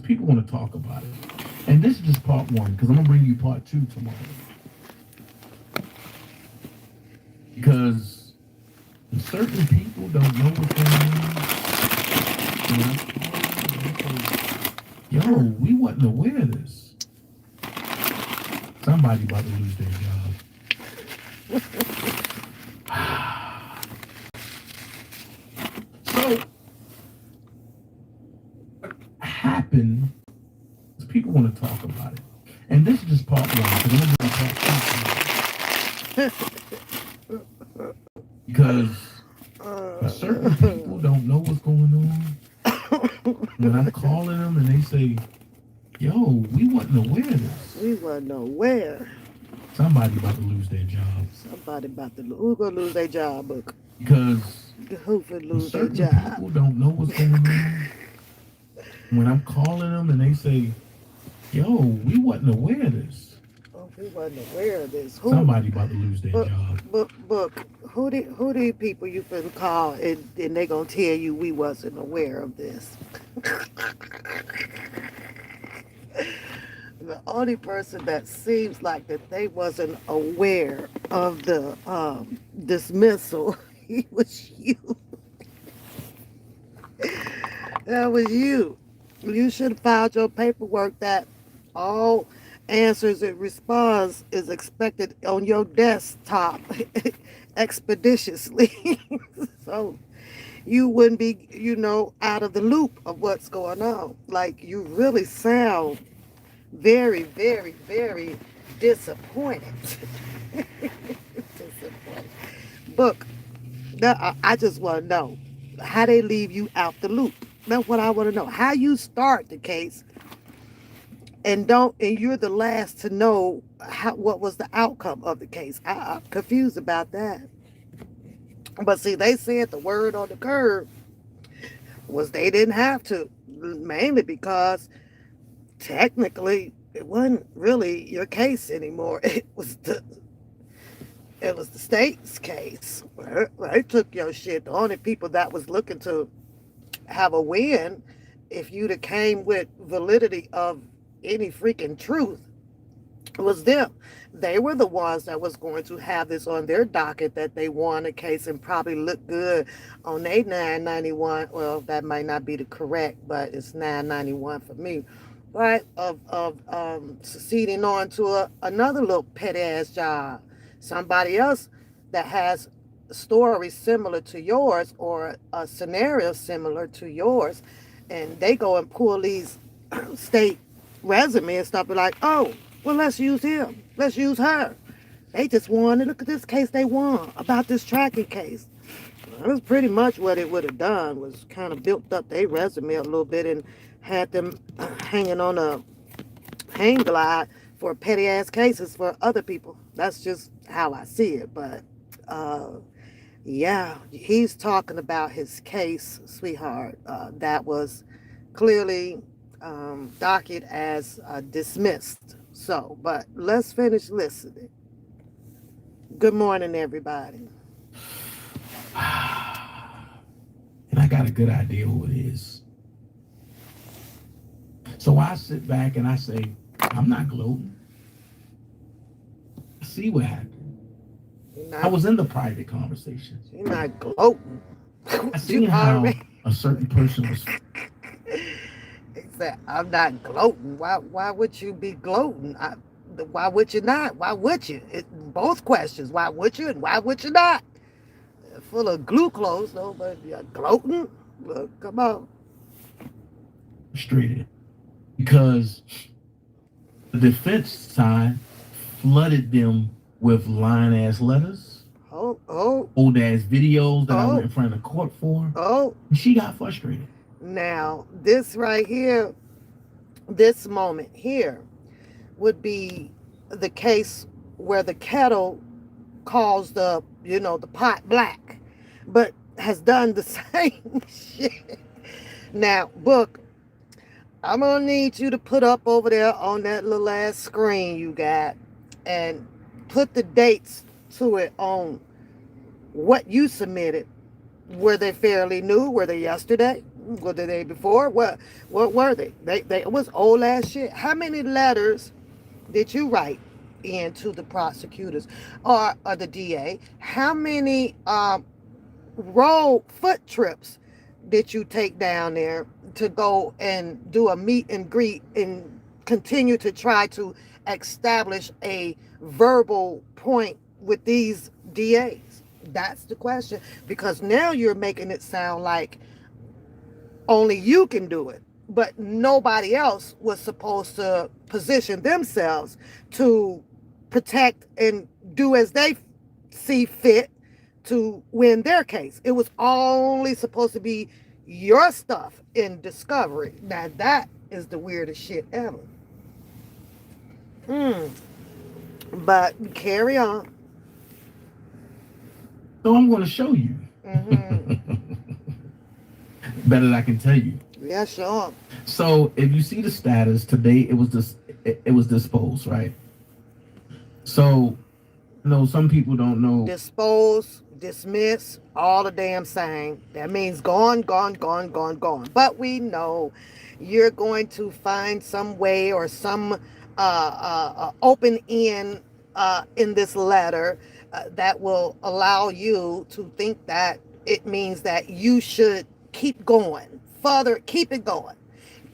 People want to talk about it. And this is just part one, because I'm going to bring you part two tomorrow. Because certain people don't know what's going on. Yo, we wasn't aware of this. Somebody about to lose their job. So, what happened is people want to talk about it. And this is just part one, because I'm going to bring part two tomorrow. Because certain people don't know what's going on. When I'm calling them and they say, yo, we wasn't aware of this. We wasn't aware. Somebody about to lose their job. Somebody about to who gonna lose their job, Book? Because who could lose their certain job? people don't know what's going on. When I'm calling them and they say, yo, we wasn't aware of this. We wasn't aware of this. Somebody about to lose their job. Book, who the people you finna call and they gonna tell you we wasn't aware of this? The only person that seems like that they wasn't aware of the dismissal, it was you. That was you. You should have filed your paperwork that all answers and response is expected on your desktop expeditiously. So you wouldn't be, out of the loop of what's going on. Like, you really sound very, very, very disappointed. Disappointed. Look, I just want to know how they leave you out the loop. That's what I want to know. How you start the case and you're the last to know what was the outcome of the case. I'm confused about that. But see, they said the word on the curb was they didn't have to, mainly because technically it wasn't really your case anymore. It was the state's case. They took your shit. The only people that was looking to have a win, if you'd have came with validity of any freaking truth, was them. They were the ones that was going to have this on their docket that they won a case and probably look good on their 991. Well, that might not be the correct, but it's 991 for me. Right? Of succeeding on to another little petty ass job. Somebody else that has a story similar to yours or a scenario similar to yours, and they go and pull these state resume and stuff, be like, oh, well, let's use him. Let's use her. They just won. And look at this case they won about this tracking case. That was pretty much what it would have done, was kind of built up their resume a little bit and had them hanging on a hang glide for petty ass cases for other people. That's just how I see it. But yeah, he's talking about his case, sweetheart. That was clearly docket as dismissed. So, but let's finish listening. Good morning, everybody. And I got a good idea who it is. So I sit back and I say, I'm not gloating. I see what happened. I was in the private conversations. You're not gloating. I see how a certain person was. He said, I'm not gloating. Why would you be gloating? Why would you not? Why would you? Both questions. Why would you and why would you not? Full of glucose, though, but you're gloating? Look, come on. Frustrated. Because the defense side flooded them with lying-ass letters. Old-ass videos that I went in front of the court for. And she got frustrated. Now, this right here, this moment here, would be the case where the kettle calls the pot black, but has done the same shit. Now, Book, I'm gonna need you to put up over there on that little ass screen you got and put the dates to it on what you submitted. Were they fairly new? Were they yesterday? What the day before? What were they? They it was old ass shit. How many letters did you write into the prosecutors or the DA? How many road foot trips did you take down there to go and do a meet and greet and continue to try to establish a verbal point with these DAs? That's the question, because now you're making it sound like only you can do it, but nobody else was supposed to position themselves to protect and do as they see fit to win their case. It was only supposed to be your stuff in discovery. Now that is the weirdest shit ever. Hmm. But carry on. So I'm going to show you. Better than I can tell you. Yeah, sure. So if you see the status today, it was disposed, right? So some people don't know. Dispose, dismiss, all the damn same. That means gone, gone, gone, gone, gone. But we know you're going to find some way or some open end in this letter that will allow you to think that it means that you should keep going. Further, keep it going.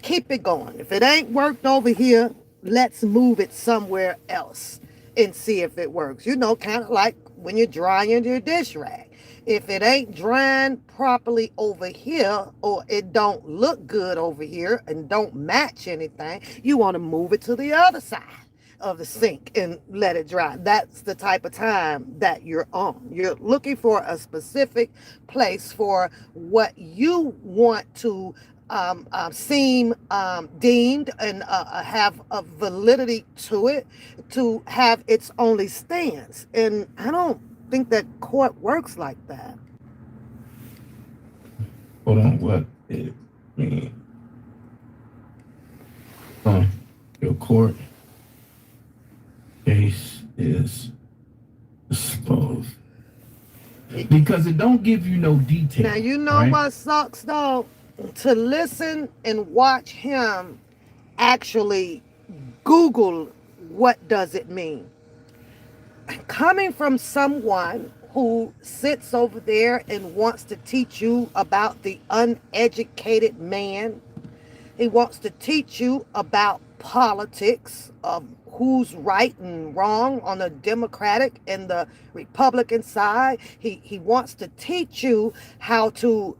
Keep it going. If it ain't worked over here, let's move it somewhere else and see if it works. Kind of like when you're drying your dish rag. If it ain't drying properly over here, or it don't look good over here and don't match anything, you want to move it to the other side of the sink and let it dry. That's the type of time that you're on. You're looking for a specific place for what you want to seem deemed and have a validity to it, to have its only stance. And I don't think that court works like that. Hold on, what it means? Your court case is disposed because it don't give you no detail. Now right? What sucks though? To listen and watch him actually Google what does it mean. Coming from someone who sits over there and wants to teach you about the uneducated man, he wants to teach you about politics of who's right and wrong on the Democratic and the Republican side. He wants to teach you how to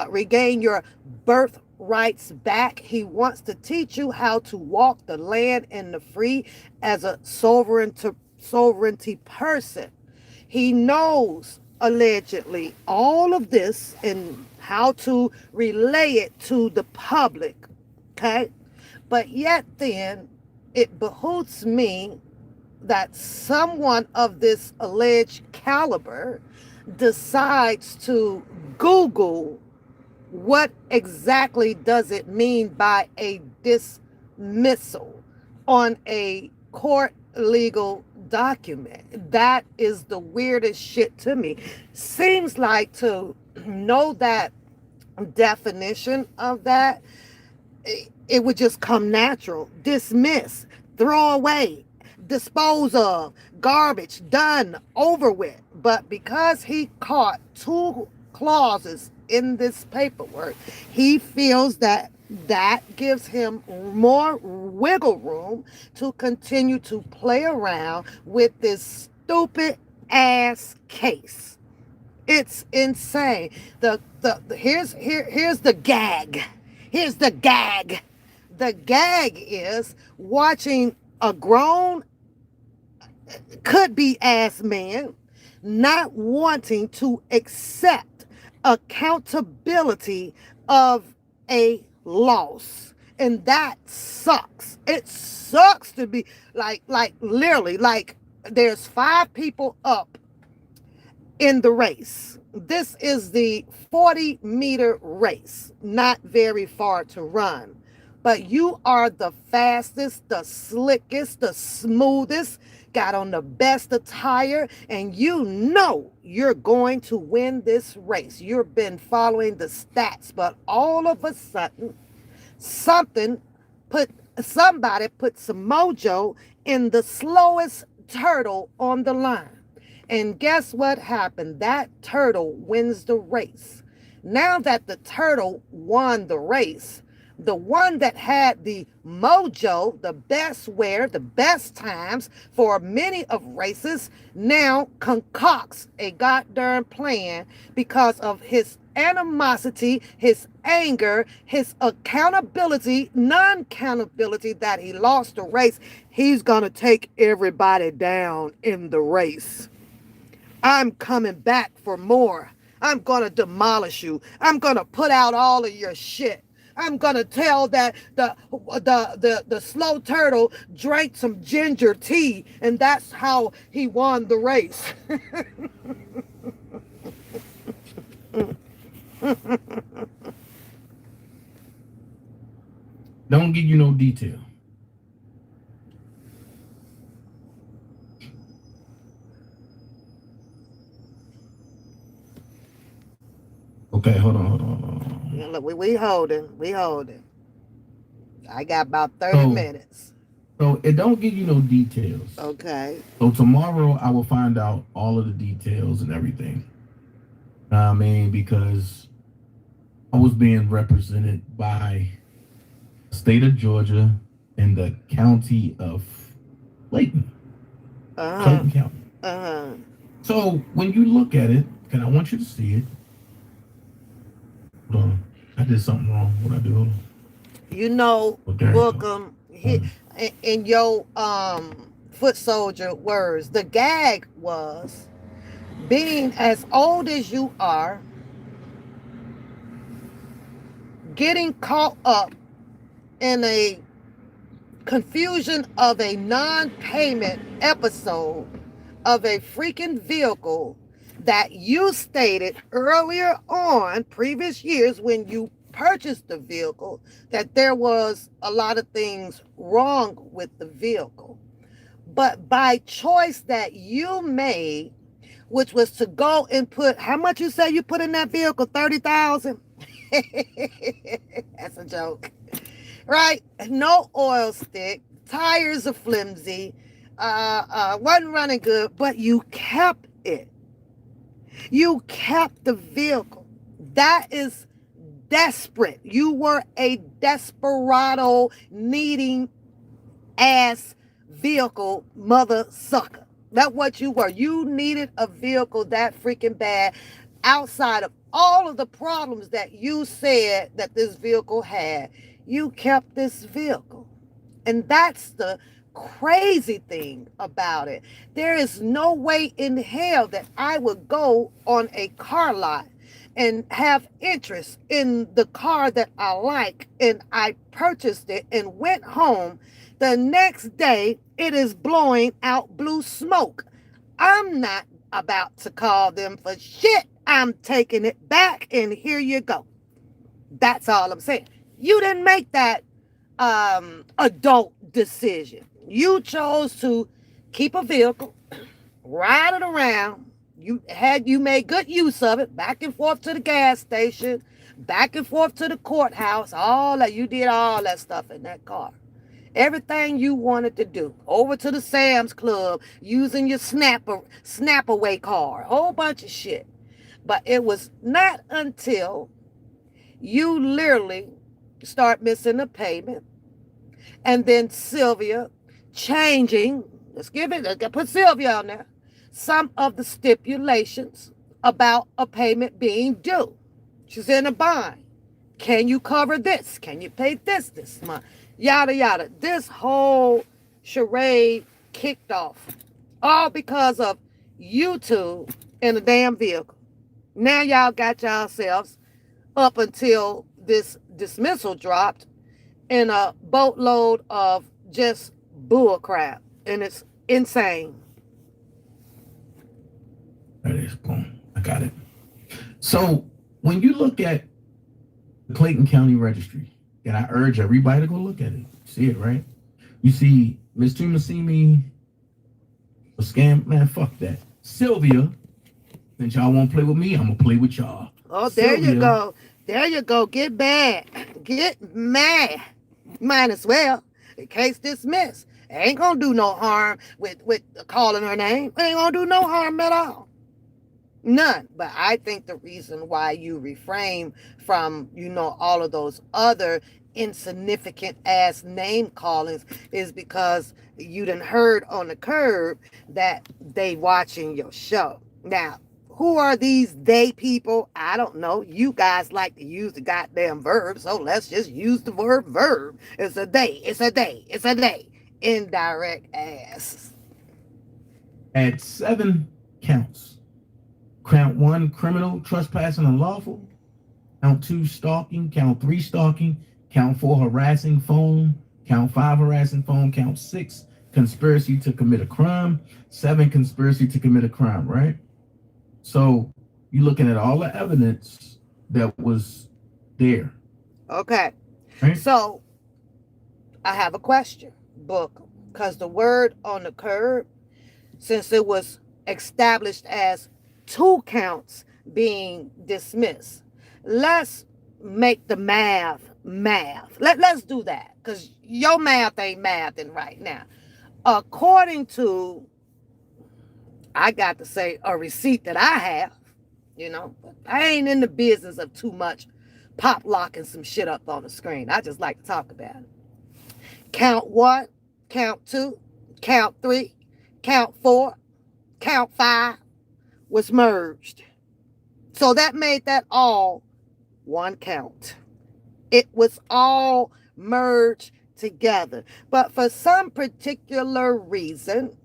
regain your birthrights back. He wants to teach you how to walk the land and the free as a sovereignty person. He knows allegedly all of this and how to relay it to the public. Okay? But yet then it behooves me that someone of this alleged caliber decides to Google what exactly does it mean by a dismissal on a court legal document. That is the weirdest shit to me. Seems like to know that definition of that, it would just come natural. Dismiss, throw away, dispose of, garbage, done, over with. But because he caught two clauses in this paperwork, he feels that gives him more wiggle room to continue to play around with this stupid ass case. It's insane. Here's the gag. Here's the gag. The gag is watching a grown could be ass man not wanting to accept accountability of a loss. And that sucks. It sucks to be like literally, like there's 5 people up in the race. This is the 40-meter race, not very far to run. But you are the fastest, the slickest, the smoothest, got on the best attire, and you know you're going to win this race. You've been following the stats, but all of a sudden, something put somebody put some mojo in the slowest turtle on the line. And guess what happened? That turtle wins the race. Now that the turtle won the race, the one that had the mojo, the best wear, the best times for many of races, now concocts a goddamn plan because of his animosity, his anger, his accountability, non-accountability that he lost the race. He's going to take everybody down in the race. I'm coming back for more. I'm going to demolish you. I'm going to put out all of your shit. I'm going to tell that the slow turtle drank some ginger tea, and that's how he won the race. Don't give you no detail. Okay, hold on. Yeah, look, we holding. I got about 30 minutes. So it don't give you no details. Okay. So tomorrow I will find out all of the details and everything. I mean, because I was being represented by the state of Georgia and the county of Clayton. Clayton County. So when you look at it, and I want you to see it. Hold on. I did something wrong. What I do? You know, Bookum, in your foot soldier words, the gag was being as old as you are, getting caught up in a confusion of a non-payment episode of a freaking vehicle that you stated earlier on previous years when you purchased the vehicle that there was a lot of things wrong with the vehicle. But by choice that you made, which was to go and put, how much you say you put in that vehicle? 30,000? That's a joke. Right? No oil stick, tires are flimsy, wasn't running good, but you kept it. You kept the vehicle. That is desperate. You were a desperado needing ass vehicle mother sucker. That's what you were. You needed a vehicle that freaking bad outside of all of the problems that you said that this vehicle had. You kept this vehicle. And that's the crazy thing about it. There is no way in hell that I would go on a car lot and have interest in the car that I like, and I purchased it and went home. The next day, it is blowing out blue smoke. I'm not about to call them for shit. I'm taking it back, and here you go. That's all I'm saying. You didn't make that adult decision. You chose to keep a vehicle, ride it around. You made good use of it, back and forth to the gas station, back and forth to the courthouse, all that. You did all that stuff in that car. Everything you wanted to do. Over to the Sam's Club, using your snap away car, a whole bunch of shit. But it was not until you literally start missing a payment, and then Sylvia changing, let's put Sylvia on there, some of the stipulations about a payment being due. She's in a bind. Can you cover this? Can you pay this month? Yada, yada. This whole charade kicked off. All because of you two in a damn vehicle. Now y'all got yourselves up until this dismissal dropped in a boatload of just bull crap. And it's insane. That is boom. I got it. So when you look at the Clayton County Registry, and I urge everybody to go look at it. See it, right? You see Miss Tumasimi, a scam, man, fuck that. Sylvia, since y'all won't play with me, I'm gonna play with y'all. Oh, there you go. There you go. Get mad. Get mad. Might as well. Case dismissed. Ain't gonna do no harm with calling her name. Ain't gonna do no harm at all. None. But I think the reason why you refrain from, all of those other insignificant ass name callings is because you done heard on the curb that they watching your show. Now, who are these they people? I don't know. You guys like to use the goddamn verb, so let's just use the verb. It's a they. It's a they. It's a they. Indirect ass. At 7 counts. Count 1, criminal, trespassing, unlawful. Count 2, stalking. Count 3, stalking. Count 4, harassing phone. Count 5, harassing phone. Count 6, conspiracy to commit a crime. 7, conspiracy to commit a crime, right? So you're looking at all the evidence that was there. Okay. Right? So I have a question, Bookum, because the word on the curb, since it was established as 2 counts being dismissed, let's make the math. Let's do that, because your math ain't mathing right now. According to, I got to say, a receipt that I have, but I ain't in the business of too much pop locking some shit up on the screen. I just like to talk about it. Count 1, count 2, count 3, count 4, count 5 was merged. So that made that all 1 count. It was all merged together. But for some particular reason,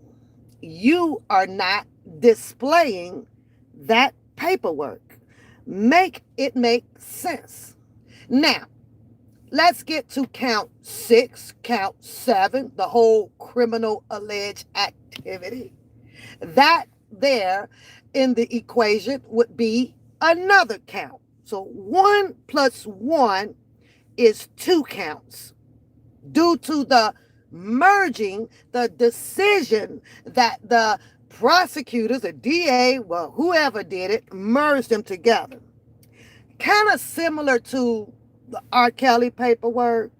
you are not displaying that paperwork. Make it make sense. Now, let's get to count 6, count 7, the whole criminal alleged activity. That there in the equation would be another count. So 1 plus 1 is 2 counts. Due to the merging, the decision that the prosecutors, the DA, well, whoever did it, merged them together. Kind of similar to the R. Kelly paperwork.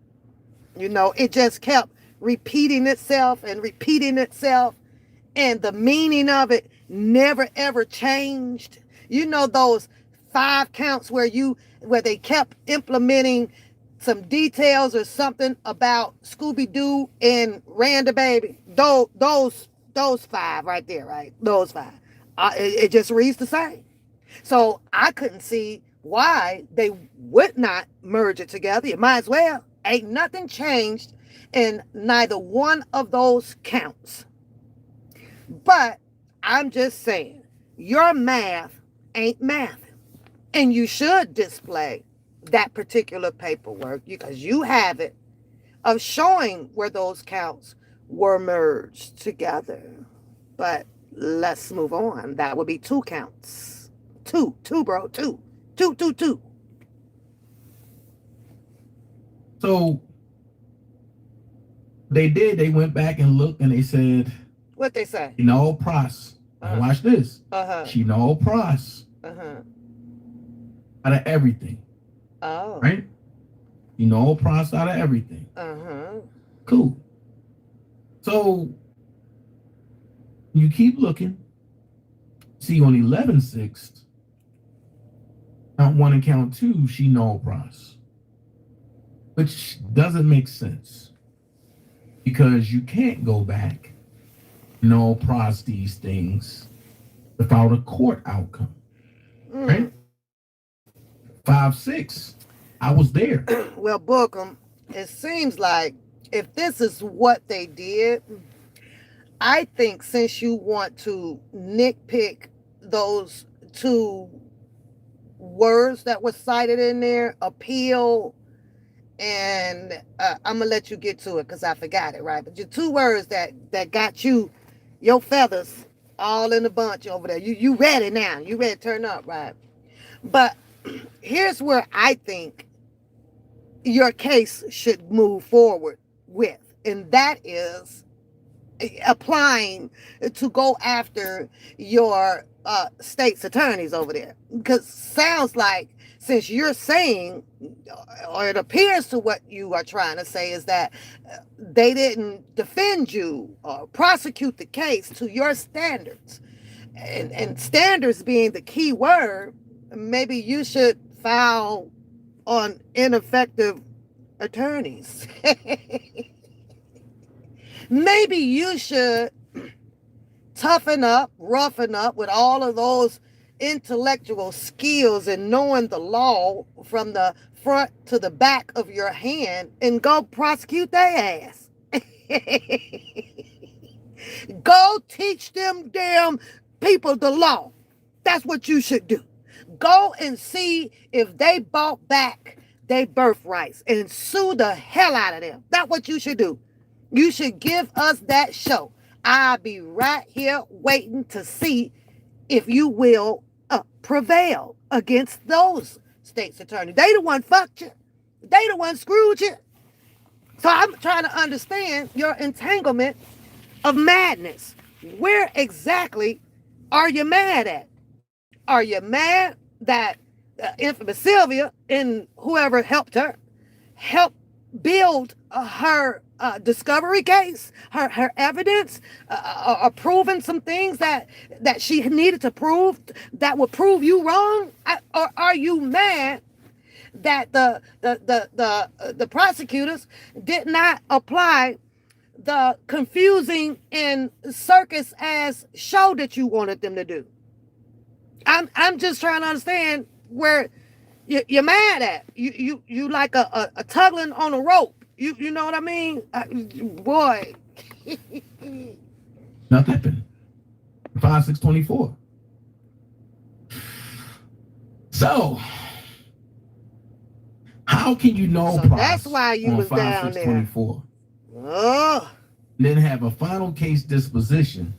It just kept repeating itself, and the meaning of it never ever changed. Those 5 counts where they kept implementing some details or something about Scooby-Doo and Randa Baby. Those 5 right there, right? Those 5. It just reads the same. So I couldn't see why they would not merge it together. You might as well. Ain't nothing changed in neither one of those counts. But I'm just saying, your math ain't math. And you should display that particular paperwork, because you have it, of showing where those counts were merged together. But let's move on. That would be 2 counts. Two, bro. Two. So they went back and looked, and they said, what they say? She know pros. Now watch this. She know pros. Out of everything. Oh. Right? You know pros out of everything. Cool. So you keep looking. See, on 11/6, count 1 and count 2, she know pros. Which doesn't make sense. Because you can't go back no pros these things without a court outcome. Right? 5/6, I was there. Well, Bookum, it seems like if this is what they did, I think since you want to nitpick those 2 words that were cited in there, appeal, and I'm gonna let you get to it because I forgot it, right? But your 2 words that got you your feathers all in a bunch over there. You ready now? You ready to turn up, right? But here's where I think your case should move forward with, and that is applying to go after your state's attorneys over there. Because sounds like, since you're saying, or it appears to what you are trying to say, is that they didn't defend you or prosecute the case to your standards, and standards being the key word, maybe you should file on ineffective attorneys. Maybe you should toughen up, roughen up with all of those intellectual skills and knowing the law from the front to the back of your hand, and go prosecute their ass. Go teach them damn people the law. That's what you should do. Go and see if they bought back their birthrights and sue the hell out of them. That's what you should do. You should give us that show. I'll be right here waiting to see if you will prevail against those state's attorneys. They the one fucked you. They the one screwed you. So I'm trying to understand your entanglement of madness. Where exactly are you mad at? Are you mad that infamous Sylvia and whoever helped her helped build her discovery case, her evidence, proving some things that she needed to prove that would prove you wrong? Or are you mad that the prosecutors did not apply the confusing and circus ass show that you wanted them to do? I'm just trying to understand where you're mad at. You like a tugging on a rope. You know what I mean? Boy. Nothing happened. 5/6/24. So, how can you know So that's why you was down there. 5/6/24? Oh. Then have a final case disposition.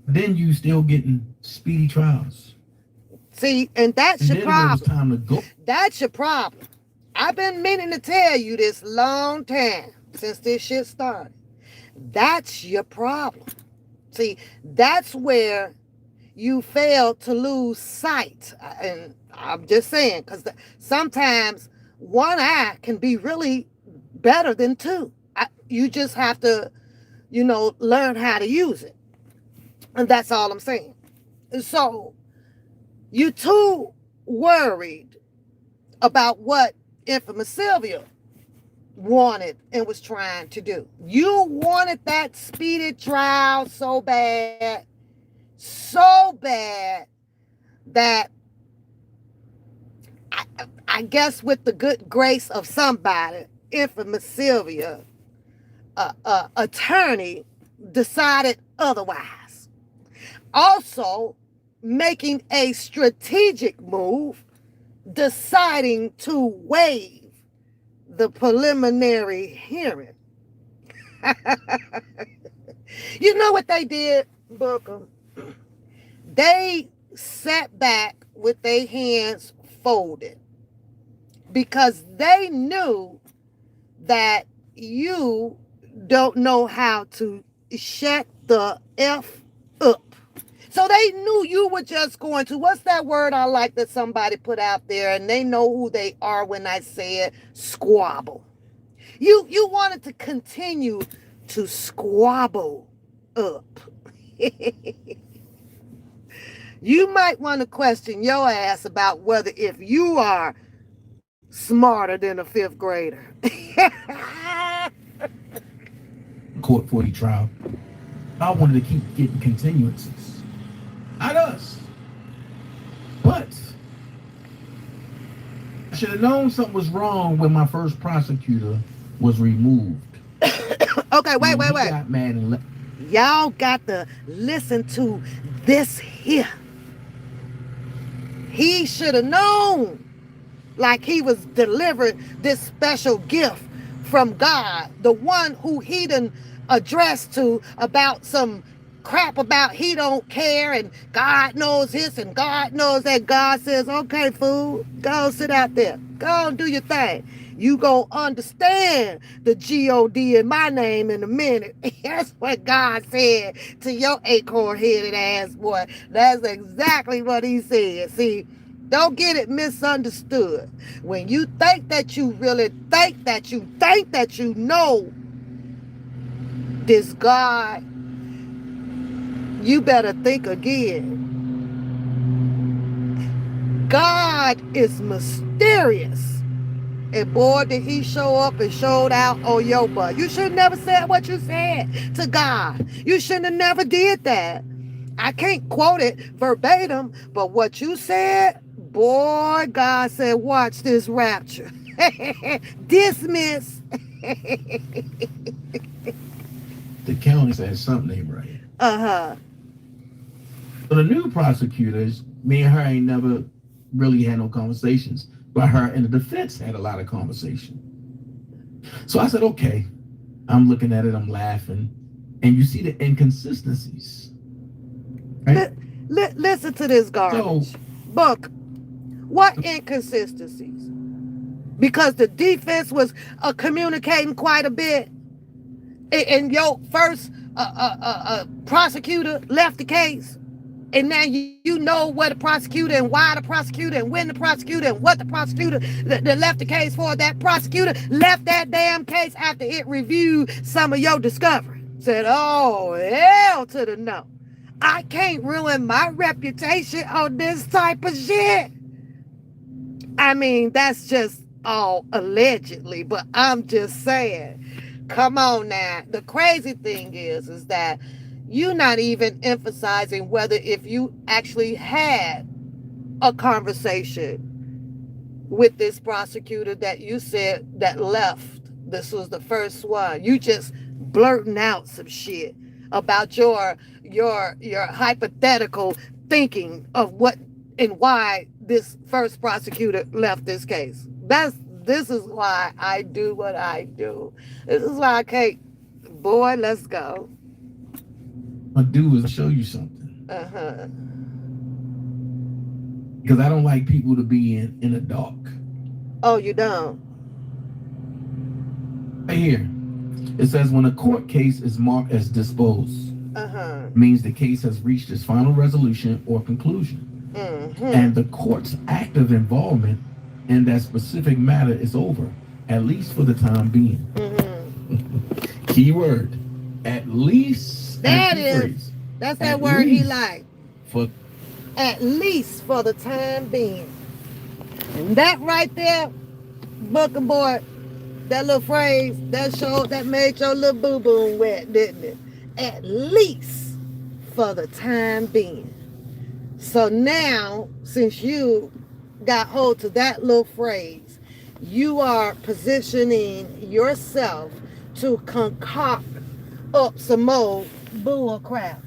Then you still getting speedy trials. See, and that's your problem. It was time to go. That's your problem. I've been meaning to tell you this long time since this shit started. That's your problem. See, that's where you fail to lose sight. And I'm just saying, because sometimes one eye can be really better than two. You just have to, learn how to use it. And that's all I'm saying. So, you too worried about what infamous Sylvia wanted and was trying to do. You wanted that speedy trial so bad that I guess with the good grace of somebody, infamous Sylvia, attorney, decided otherwise. Also, making a strategic move, deciding to waive the preliminary hearing. You know what they did, Bookum? They sat back with their hands folded because they knew that you don't know how to shut the F up. So they knew you were just going to, what's that word I like that somebody put out there, and they know who they are when I say it, squabble. You wanted to continue to squabble up. You might want to question your ass about whether if you are smarter than a fifth grader. Court 40 trial. I wanted to keep getting continuances. Not us. But I should have known something was wrong when my first prosecutor was removed. Okay, wait. Got mad and Y'all got to listen to this here. He should have known, like he was delivered this special gift from God, the one who he done addressed to about some crap about he don't care and God knows this and God knows that. God says, okay, fool, go sit out there. Go and do your thing. You gonna understand the G-O-D in my name in a minute. That's what God said to your acorn-headed ass boy. That's exactly what he said. See, don't get it misunderstood. When you think that you really think that you know this God, you better think again. God is mysterious. And boy, did he show up and showed out on your butt. You should have never said what you said to God. You shouldn't have never did that. I can't quote it verbatim, but what you said, boy, God said, watch this rapture. Dismiss. The county said something ain't right. Uh-huh. So the new prosecutors, me and her ain't never really had no conversations, but her and the defense had a lot of conversation. So I said, okay. I'm looking at it, I'm laughing, and you see the inconsistencies. Right? Listen to this garbage. So, Book, what inconsistencies? Because the defense was communicating quite a bit, and your first prosecutor left the case, and now you know where the prosecutor and why the prosecutor and when the prosecutor and what the prosecutor that left the case for. That prosecutor left that damn case after it reviewed some of your discovery. Said, oh, hell to the no. I can't ruin my reputation on this type of shit. I mean, that's just all allegedly, but I'm just saying, come on now. The crazy thing is that you're not even emphasizing whether if you actually had a conversation with this prosecutor that you said that left. This was the first one. You just blurting out some shit about your hypothetical thinking of what and why this first prosecutor left this case. This is why I do what I do. This is why I can't. Boy, let's go. I do is show you something. Uh-huh. Because I don't like people to be in the dark. Oh, you don't? Right here. It says when a court case is marked as disposed, means the case has reached its final resolution or conclusion. And the court's active involvement in that specific matter is over, at least for the time being. Key word. At least. That is. That's that word he liked. For at least for the time being. And that right there, Bookum boy, that little phrase, that made your little boo-boo wet, didn't it? At least for the time being. So now, since you got hold to that little phrase, you are positioning yourself to concoct up some more bull crap.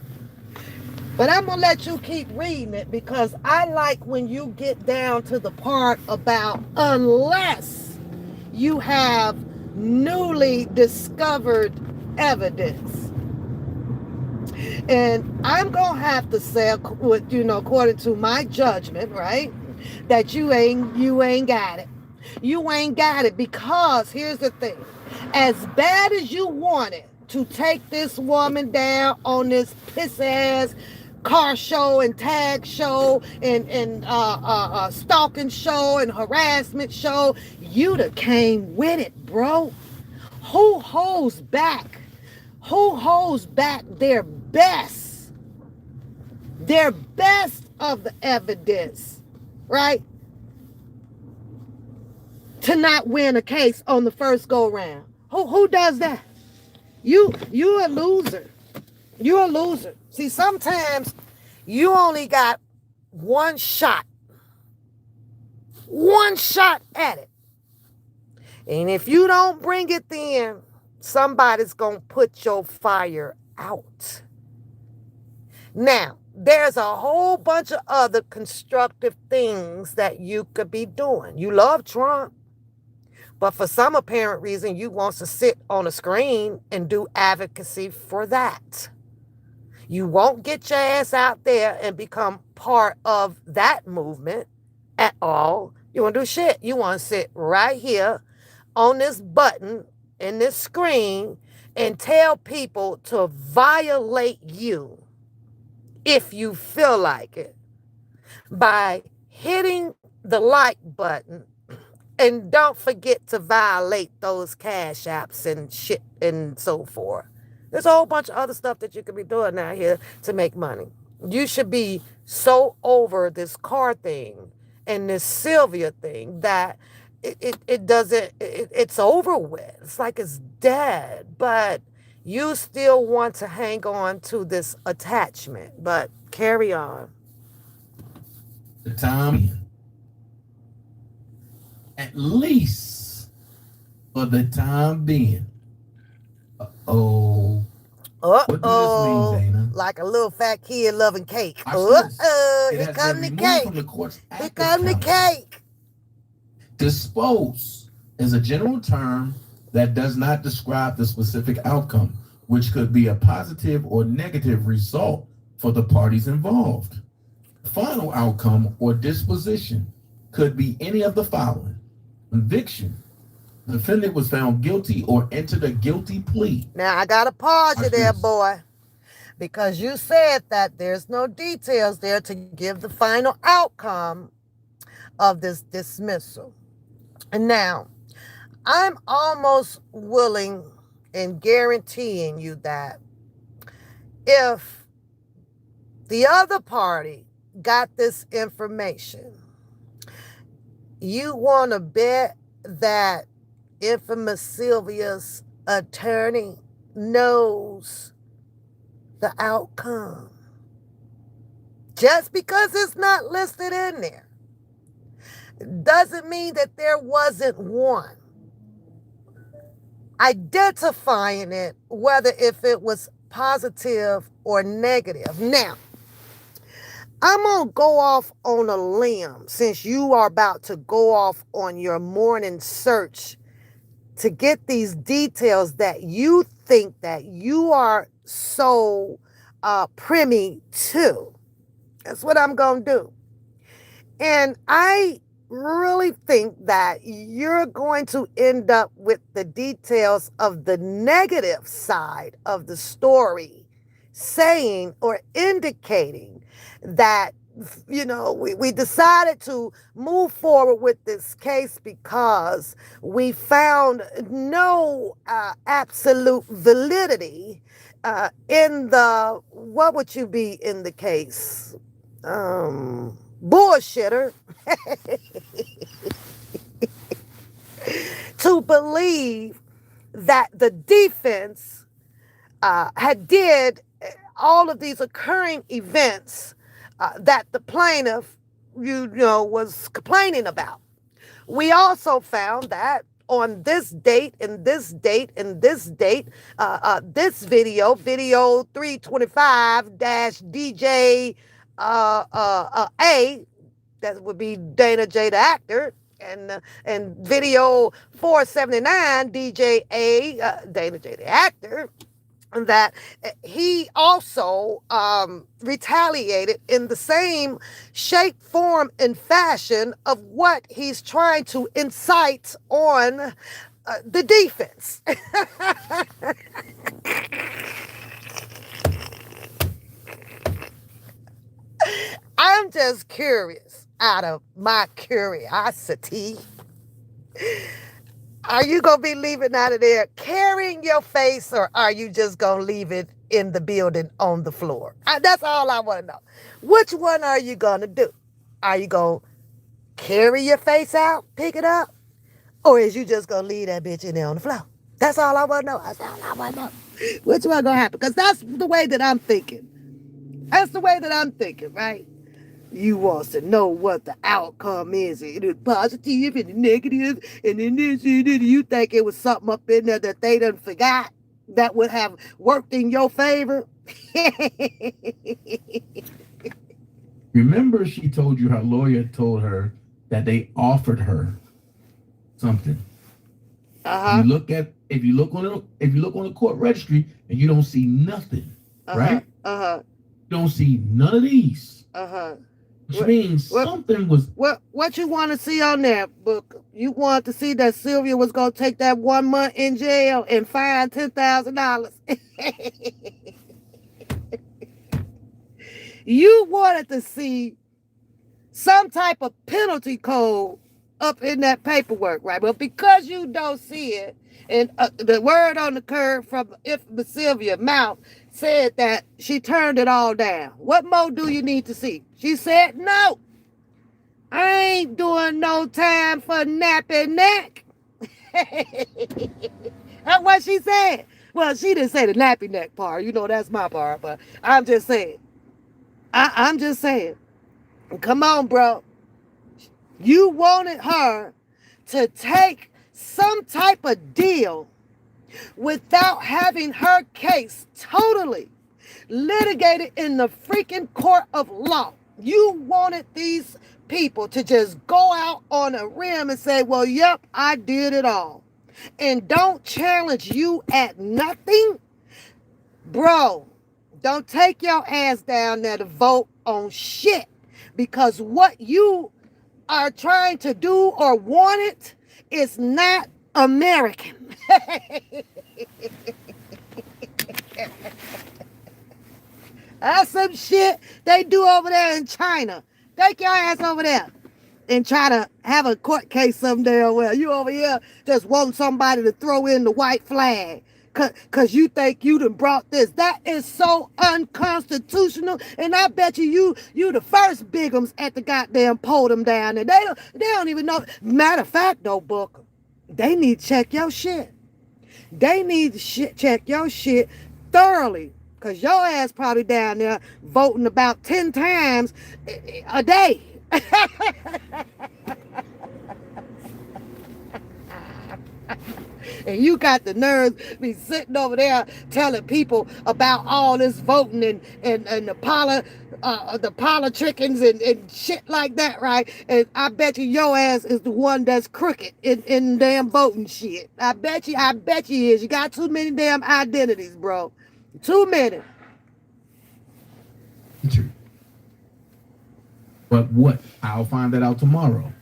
But I'm going to let you keep reading it because I like when you get down to the part about unless you have newly discovered evidence. And I'm going to have to say, according to my judgment, right, that you ain't got it. You ain't got it because here's the thing. As bad as you want it to take this woman down on this piss-ass car show and tag show and stalking show and harassment show, you'd have came with it, bro. Who holds back? Who holds back their best of the evidence, right? To not win a case on the first go round. Who does that? You're a loser. You're a loser. See, sometimes you only got one shot at it. And if you don't bring it then, somebody's going to put your fire out. Now, there's a whole bunch of other constructive things that you could be doing. You love Trump, but for some apparent reason, you want to sit on a screen and do advocacy for that. You won't get your ass out there and become part of that movement at all. You want to do shit. You want to sit right here on this button in this screen and tell people to violate you if you feel like it by hitting the like button. And don't forget to violate those cash apps and shit and so forth. There's a whole bunch of other stuff that you could be doing out here to make money. You should be so over this car thing and this Sylvia thing that it doesn't, it's over with. It's like it's dead. But you still want to hang on to this attachment. But carry on. The time, at least for the time being. Uh-oh. What does this mean, Dana? Like a little fat kid loving cake. Here Come the cake. From the court's Here come the cake. Dispose is a general term that does not describe the specific outcome, which could be a positive or negative result for the parties involved. The final outcome or disposition could be any of the following: conviction, the defendant was found guilty or entered a guilty plea. Now, I got to pause you there, boy, because you said that there's no details there to give the final outcome of this dismissal. And now, I'm almost willing and guaranteeing you that if the other party got this information, you want to bet that infamous Sylvia's attorney knows the outcome. Just because it's not listed in there doesn't mean that there wasn't one identifying it, whether if it was positive or negative. Now, I'm going to go off on a limb since you are about to go off on your morning search to get these details that you think that you are so privy to. That's what I'm going to do. And I really think that you're going to end up with the details of the negative side of the story, saying or indicating that, you know, we decided to move forward with this case because we found no absolute validity in the, what would you be in the case? Bullshitter. To believe that the defense had did all of these occurring events that the plaintiff, you know, was complaining about. We also found that on this date and this date and this date, this video 325-DJ A, that would be Dana J the actor, and video 479 DJ A, Dana J the actor, that he also retaliated in the same shape, form, and fashion of what he's trying to incite on the defense. I'm just curious, out of my curiosity, are you going to be leaving out of there carrying your face, or are you just going to leave it in the building on the floor? That's all I want to know. Which one are you going to do? Are you going to carry your face out, pick it up, or is you just going to leave that bitch in there on the floor? That's all I want to know. That's all I want to know. Which one going to happen? Because that's the way that I'm thinking. That's the way that I'm thinking, right? You want to know what the outcome is. It is positive and negative, and then this, and then you think it was something up in there that they done forgot that would have worked in your favor. Remember, she told you her lawyer told her that they offered her something. Uh-huh. If you look on the court registry and you don't see nothing, right? Uh-huh. You don't see none of these. Uh-huh. Which means something was... What you want to see on that book? You want to see that Sylvia was going to take that 1 month in jail and fine $10,000. You wanted to see some type of penalty code up in that paperwork, right? But because you don't see it, and the word on the curve from infamous Sylvia's mouth said that she turned it all down. What more do you need to see? She said, no, I ain't doing no time for napping neck. That's what she said. Well, she didn't say the nappy neck part. You know, that's my part. But I'm just saying. I'm just saying. Come on, bro. You wanted her to take some type of deal without having her case totally litigated in the freaking court of law. You wanted these people to just go out on a rim and say, well, yep, I did it all. And don't challenge you at nothing. Bro, don't take your ass down there to vote on shit. Because what you are trying to do or want it is not American. That's some shit they do over there in China. Take your ass over there and try to have a court case someday. Well, you over here just want somebody to throw in the white flag because you think you done brought this. That is so unconstitutional. And I bet you the first bigums at the goddamn podium down there. They don't even know. Matter of fact, though, Bookum, they need to check your shit. They need to check your shit thoroughly. Because your ass probably down there voting about 10 times a day. And you got the nerve be sitting over there telling people about all this voting and the politicking and shit like that, right? And I bet you your ass is the one that's crooked in damn voting shit. I bet you is. You got too many damn identities, bro. Too many. True. But what? I'll find that out tomorrow.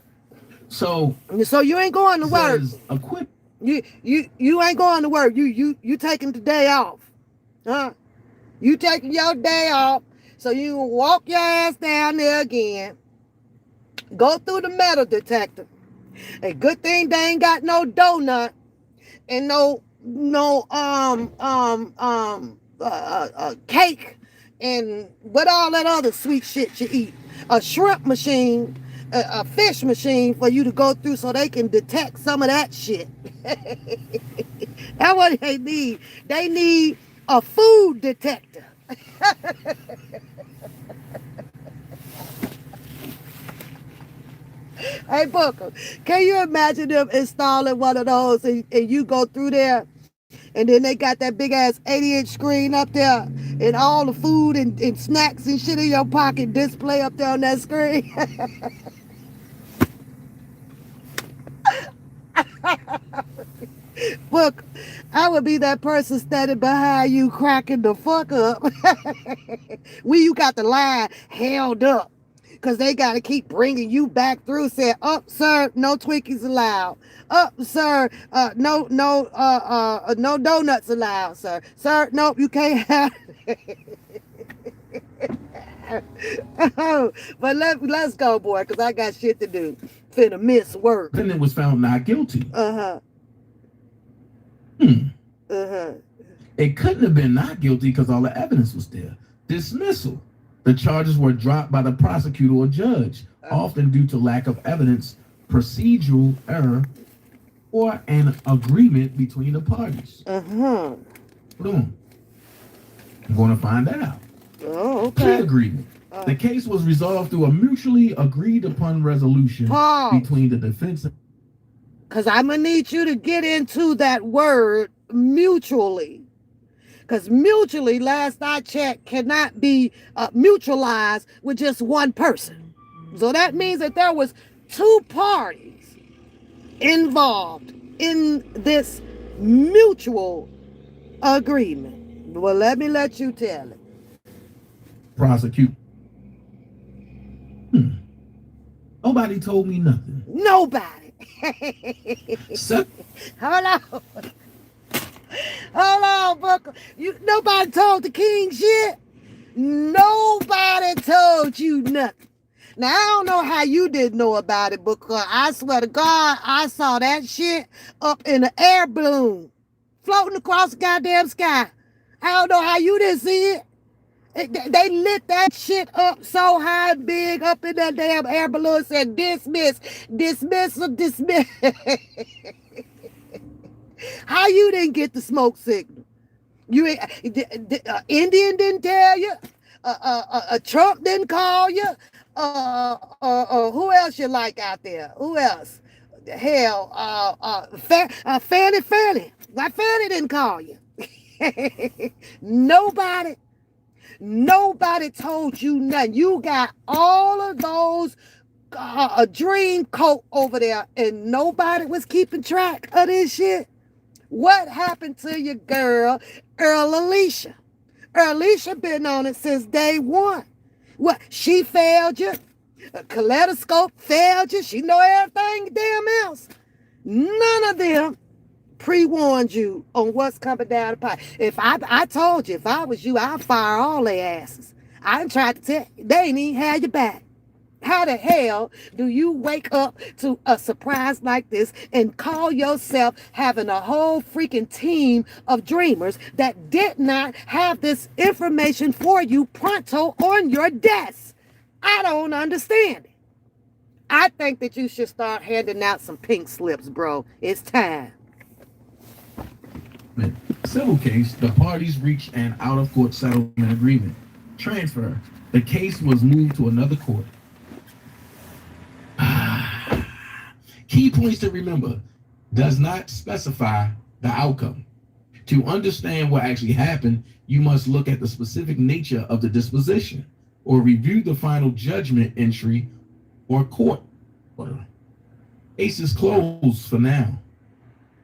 So you ain't going to work. Acquit. You ain't going to work. You taking the day off. Huh? You taking your day off so you walk your ass down there again. Go through the metal detector. A good thing they ain't got no donut and no cake and what all that other sweet shit you eat. A shrimp machine, a fish machine for you to go through so they can detect some of that shit. That's what they need. They need a food detector. Hey, Booker, can you imagine them installing one of those and you go through there and then they got that big ass 80-inch screen up there and all the food and snacks and shit in your pocket display up there on that screen? Look, I would be that person standing behind you cracking the fuck up. When you got the line held up. Because they got to keep bringing you back through saying, oh, sir, no Twinkies allowed. Oh, sir, no donuts allowed, sir. Sir, nope, you can't have it. But let's go, boy, because I got shit to do. Finna miss work. Then it was found not guilty. Uh-huh. Uh-huh. It couldn't have been not guilty because all the evidence was there. Dismissal. The charges were dropped by the prosecutor or judge, often due to lack of evidence, procedural error, or an agreement between the parties. Uh-huh. Boom. I'm going to find that out. Oh, okay. Plea agreement. The case was resolved through a mutually agreed upon resolution between the defense and... Because I'm going to need you to get into that word mutually. Because mutually, last I checked, cannot be mutualized with just one person. So that means that there was two parties involved in this mutual agreement. Well, let me let you tell it. prosecute. Nobody told me nothing. Nobody. So, Hold on. Hold on, Booker. Nobody told the king shit. Nobody told you nothing. Now, I don't know how you didn't know about it, Booker. I swear to God, I saw that shit up in the air balloon, floating across the goddamn sky. I don't know how you didn't see it. They lit that shit up so high and big up in that damn air balloon, said dismiss, dismissal, dismiss. How you didn't get the smoke signal? You Indian didn't tell you. Trump didn't call you. Who else you like out there? Who else? Hell, Fanny. Why Fanny didn't call you? Nobody told you nothing. You got all of those a dream coat over there, and nobody was keeping track of this shit. What happened to your girl, Earl Alicia? Earl Alicia been on it since day one. What? She failed you. A kaleidoscope failed you. She know everything damn else. None of them pre-warned you on what's coming down the pipe. If I told you, if I was you, I'd fire all their asses. I done tried to tell you. They ain't even had your back. How the hell do you wake up to a surprise like this and call yourself having a whole freaking team of dreamers that did not have this information for you pronto on your desk? I don't understand it. I think that you should start handing out some pink slips, bro. It's time. Civil case, the parties reached an out-of-court settlement agreement. Transfer. The case was moved to another court. Key points to remember: does not specify the outcome. To understand what actually happened, you must look at the specific nature of the disposition or review the final judgment entry or court order. Case is closed for now.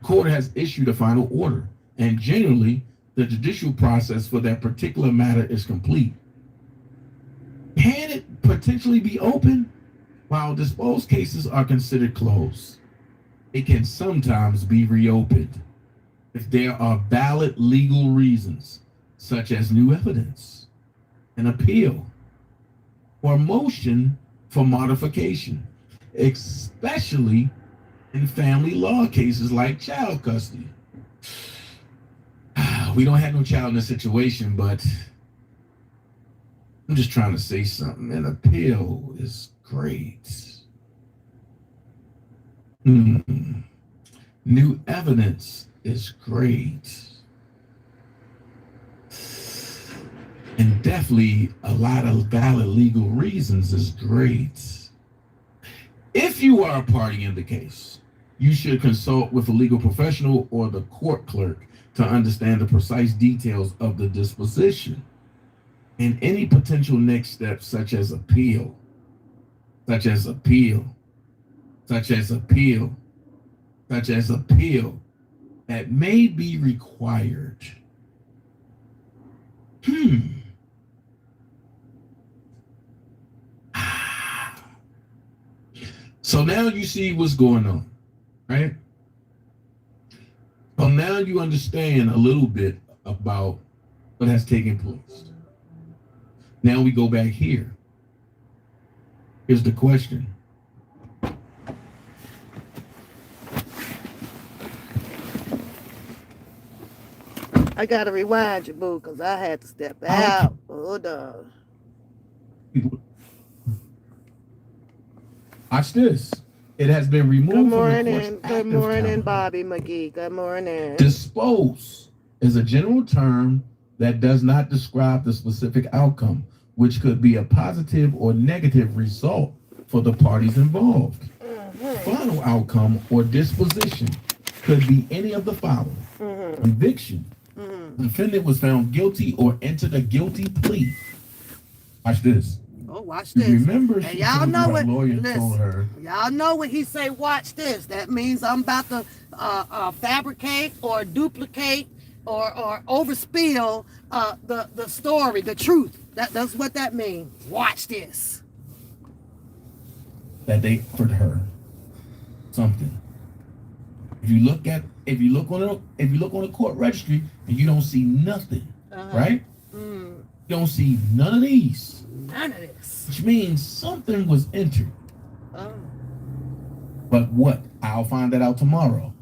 Court has issued a final order, and generally, the judicial process for that particular matter is complete. Can it potentially be open? While disposed cases are considered closed, it can sometimes be reopened if there are valid legal reasons, such as new evidence, an appeal, or motion for modification, especially in family law cases like child custody. We don't have no child in this situation, but I'm just trying to say something. An appeal is great. New evidence is great. And definitely a lot of valid legal reasons is great. If you are a party in the case, you should consult with a legal professional or the court clerk to understand the precise details of the disposition and any potential next steps, such as appeal, that may be required. So now you see what's going on, right? So now you understand a little bit about what has taken place. Now we go back here. Here's the question. I gotta rewind you, boo, because I had to step out. Hold on. Watch this. It has been removed. Good morning, Bobby McGee. Good morning. Dispose is a general term that does not describe the specific outcome, which could be a positive or negative result for the parties involved. Final outcome or disposition could be any of the following. Conviction. The defendant was found guilty or entered a guilty plea. Watch this. Oh, watch this. Remember, and y'all know what lawyer told her. Y'all know when he say watch this, that means I'm about to fabricate or duplicate or overspill the story, the truth. That's what that means. Watch this. That they offered her something. If you look on the court registry and you don't see nothing, right? You don't see none of these. None of this. Which means something was entered. Oh. But what? I'll find that out tomorrow.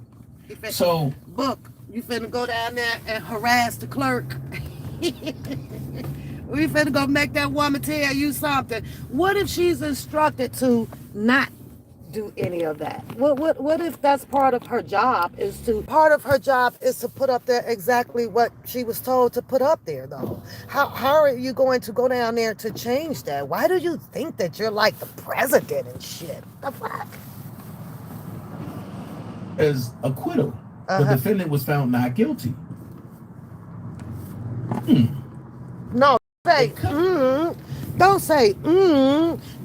So, Book, you finna go down there and harass the clerk. We finna go make that woman tell you something. What if she's instructed to not do any of that? What if that's part of her job is to put up there exactly what she was told to put up there though? How are you going to go down there to change that? Why do you think that you're like the president and shit? The fuck? as acquittal, the defendant was found not guilty. No, say don't say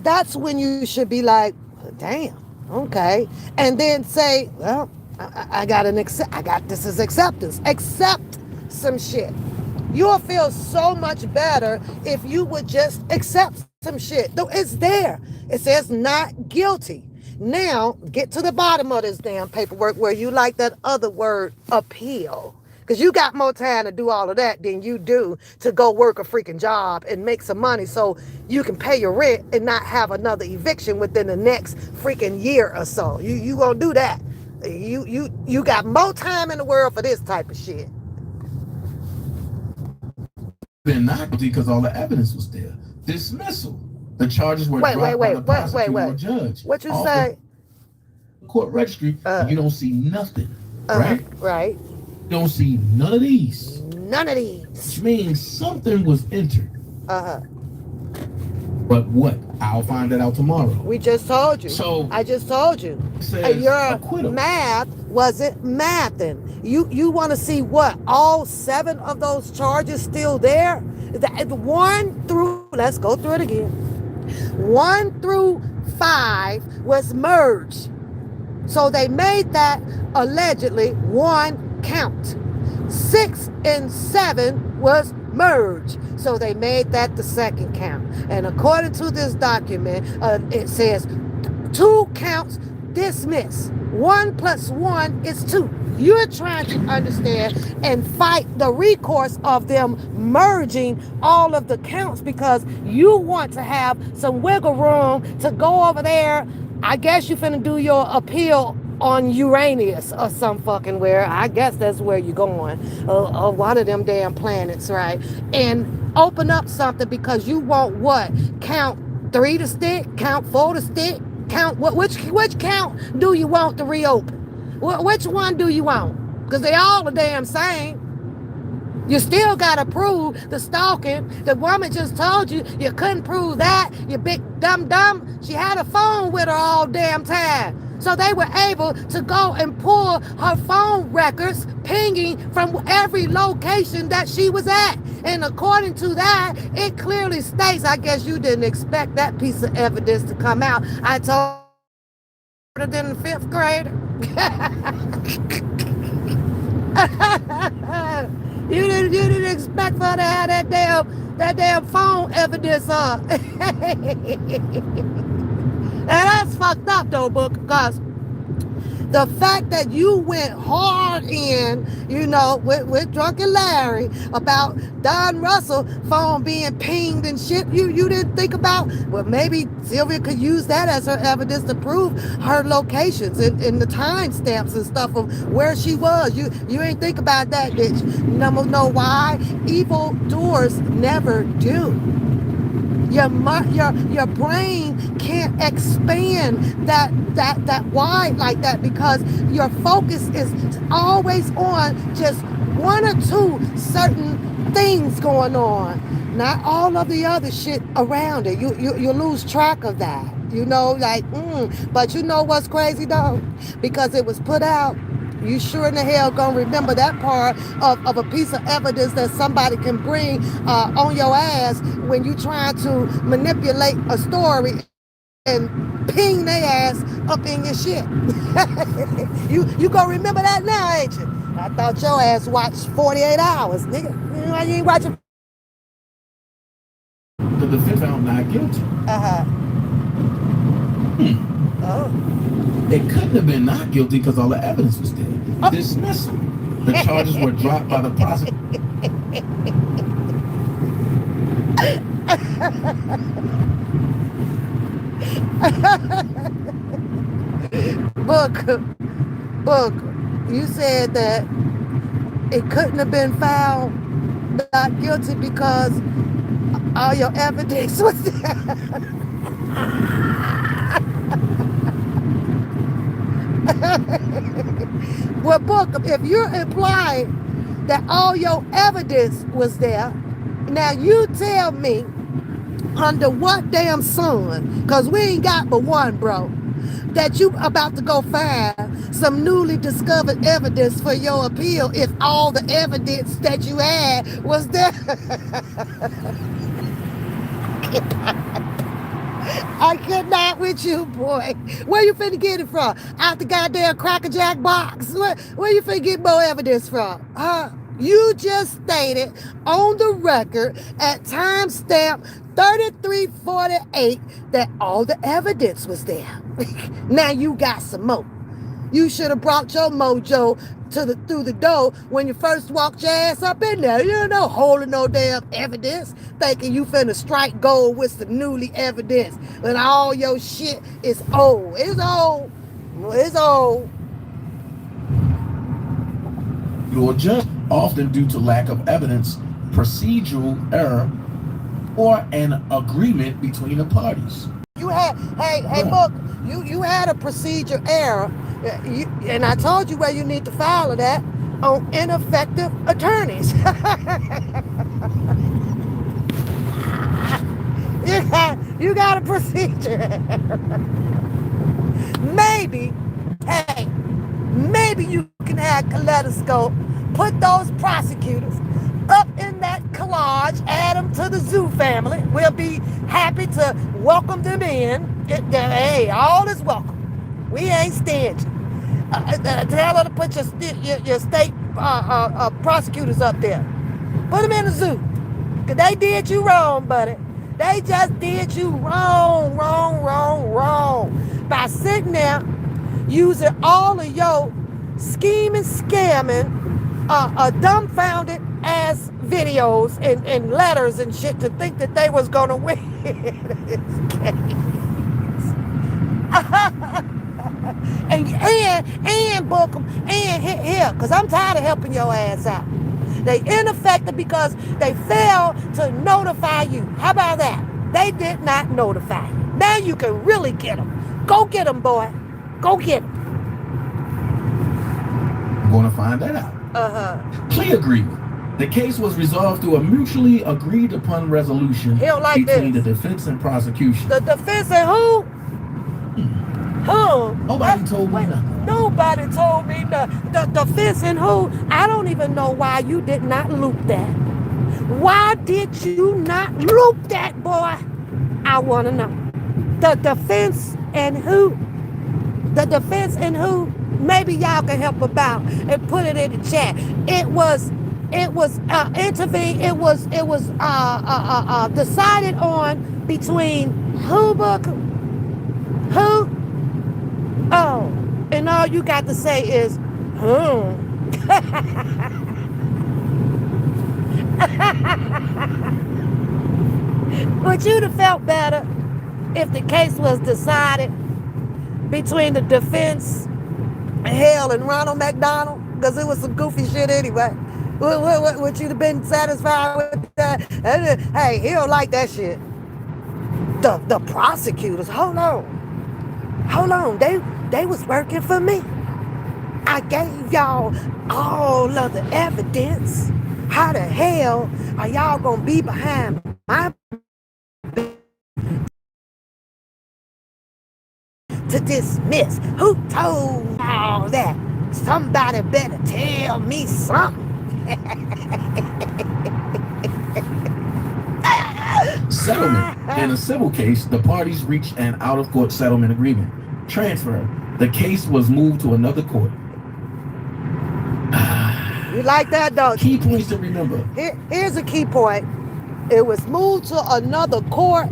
that's when you should be like, damn, okay, and then say, well, I got this as acceptance. Accept some shit. You'll feel so much better if you would just accept some shit. Though it's there. It says not guilty. Now, get to the bottom of this damn paperwork where you like that other word, appeal. Because you got more time to do all of that than you do to go work a freaking job and make some money so you can pay your rent and not have another eviction within the next freaking year or so. You gonna do that. You got more time in the world for this type of shit. Been not guilty because all the evidence was there. Dismissal. The charges were dropped by the prosecutor or judge. What you say? Court registry, you don't see nothing, right? Right. You don't see none of these. None of these. Which means something was entered. But what? I'll find that out tomorrow. We just told you. So I just told you. Your acquittal. Math wasn't mathing. You want to see what? All 7 of those charges still there? The 1 through, let's go through it again. 1 through 5 was merged. So they made that allegedly 1 count. 6 and 7 was merged. So they made that the 2nd count. And according to this document, it says 2 counts dismissed. 1 plus 1 is 2. You're trying to understand and fight the recourse of them merging all of the counts because you want to have some wiggle room to go over there. I guess you finna do your appeal on Uranus or some fucking where. I guess that's where you're going. Or one of them damn planets, right? And open up something because you want what? Count 3 to stick? Count 4 to stick? Count what? Which count do you want to reopen? Which one do you want? Because they all the damn same. You still got to prove the stalking. The woman just told you you couldn't prove that. You big dumb. She had a phone with her all damn time. So they were able to go and pull her phone records pinging from every location that she was at. And according to that, it clearly states, I guess you didn't expect that piece of evidence to come out. I told her than the 5th grader. You didn't expect for her to have that damn phone evidence up. And that's fucked up though, Book, because the fact that you went hard in, with Drunken Larry about Don Russell phone being pinged and shit, you didn't think about, well, maybe Sylvia could use that as her evidence to prove her locations and the time stamps and stuff of where she was. You ain't think about that, bitch. Know why? Evil doers never do. Your brain can't expand that wide like that because your focus is always on just 1 or 2 certain things going on, not all of the other shit around it. You lose track of that. But you know what's crazy though? Because it was put out. You sure in the hell gonna remember that part of a piece of evidence that somebody can bring on your ass when you trying to manipulate a story and ping their ass up in your shit. You gonna remember that now, ain't you? I thought your ass watched 48 hours, nigga. You know, you ain't watching. The defense found not guilty. Oh. It couldn't have been not guilty because all the evidence was there. Oh. Dismissal. The charges were dropped by the prosecutor. Booker, you said that it couldn't have been found not guilty because all your evidence was there. Well, Booker, if you're implying that all your evidence was there, now you tell me under what damn sun, because we ain't got but one, bro, that you about to go find some newly discovered evidence for your appeal if all the evidence that you had was there. I cannot with you, boy. Where you finna get it from? Out the goddamn Cracker Jack box? Where you finna get more evidence from? You just stated on the record at timestamp 3348 that all the evidence was there. Now you got some more. You should have brought your mojo through the door when you first walked your ass up in there. You know, holding no damn evidence, thinking you finna strike gold with some newly evidence when all your shit is old. It's old. It's old. Or just often due to lack of evidence, procedural error, or an agreement between the parties. You had, hey, Book, you had a procedure error, and I told you where you need to file that on ineffective attorneys. You got a procedure error. Maybe you can have Kaleidoscope put those prosecutors up in that collage, add them to the zoo family. We'll be happy to welcome them in. Hey, all is welcome. We ain't stingy. Tell her to put your state prosecutors up there. Put them in the zoo. Because they did you wrong, buddy. They just did you wrong. By sitting there using all of your scheming, scamming, dumbfounded ass videos and letters and shit to think that they was gonna win this case. and Bookum, and here, because I'm tired of helping your ass out. They ineffective because they failed to notify you. How about that? They did not notify you. Now you can really get them. Go get them, boy. Go get them. I'm going to find that out. Plea agreement. The case was resolved through a mutually agreed upon resolution between the defense and prosecution. The defense and who? Who? Nobody told me nothing. Nobody told me nothing. The defense and who? I don't even know why you did not loop that. Why did you not loop that, boy? I want to know. The defense and who? The defense and who? Maybe y'all can help about and put it in the chat. It was intervened. It was decided on between who, Bookum? Who? Oh, and all you got to say is, Would you have felt better if the case was decided between the defense, hell, and Ronald McDonald? Because it was some goofy shit anyway. Would you have been satisfied with that? Hey, he don't like that shit. The prosecutors, hold on. They was working for me. I gave y'all all of the evidence. How the hell are y'all gonna be behind my to dismiss? Who told all that? Somebody better tell me something. Settlement. In a civil case, the parties reached an out-of-court settlement agreement. Transfer. The case was moved to another court. You like that, don't you? Key points to remember. Here's a key point. It was moved to another court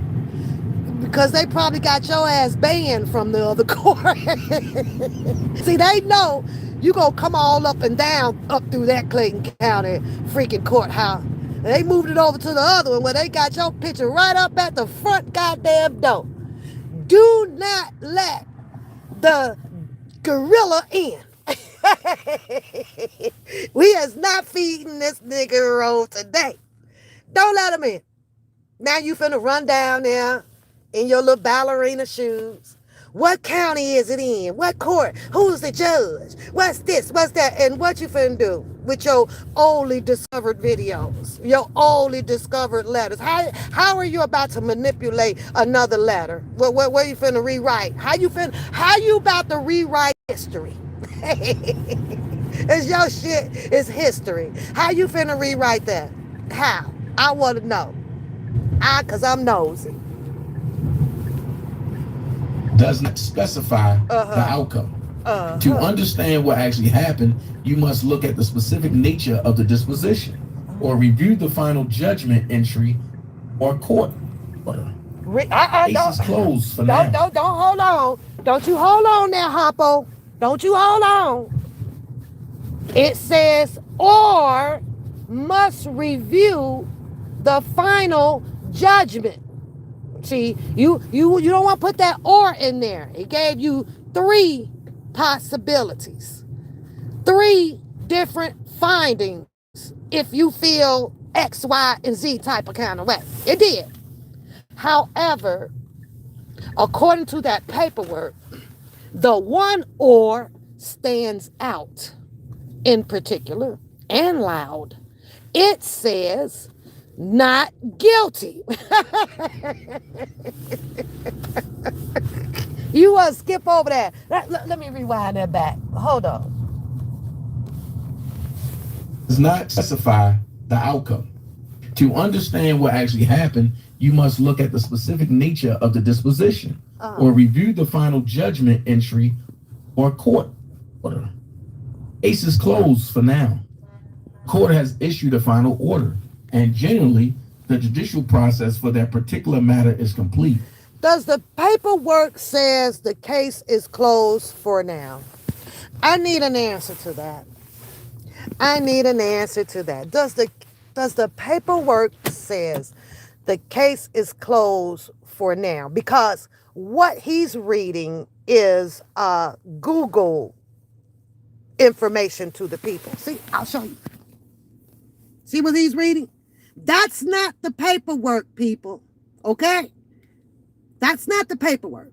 because they probably got your ass banned from the other court. See, they know you gonna come all up and down up through that Clayton County freaking courthouse. They moved it over to the other one where they got your picture right up at the front goddamn door. Do not let the gorilla in. We is not feeding this nigga roll today. Don't let him in. Now you finna run down there in your little ballerina shoes. What county is it in? What court? Who's the judge? What's this? What's that? And what you finna do with your only discovered videos? Your only discovered letters? How are you about to manipulate another letter? Where you finna rewrite? How you about to rewrite history? It's your shit. It's history. How you finna rewrite that? How? I want to know. Cause I'm nosy. Does not specify the outcome. To understand what actually happened, you must look at the specific nature of the disposition, or review the final judgment entry or court order. Case is closed for now. Don't hold on. Don't you hold on now, Hoppo. Don't you hold on. It says, or must review the final judgment. See, you don't want to put that or in there. It gave you 3 possibilities, 3 different findings if you feel X, Y, and Z type of kind of way. It did. However, according to that paperwork, the one or stands out in particular and loud. It says not guilty. You want to skip over that? Let me rewind that back. Hold on. Does not specify the outcome. To understand what actually happened, you must look at the specific nature of the disposition, or review the final judgment entry or court order. Case is closed for now. Court has issued a final order, and generally, the judicial process for that particular matter is complete. Does the paperwork says the case is closed for now? I need an answer to that. Does the paperwork says the case is closed for now? Because what he's reading is Google information to the people. See, I'll show you. See what he's reading? That's not the paperwork, people. Okay? That's not the paperwork.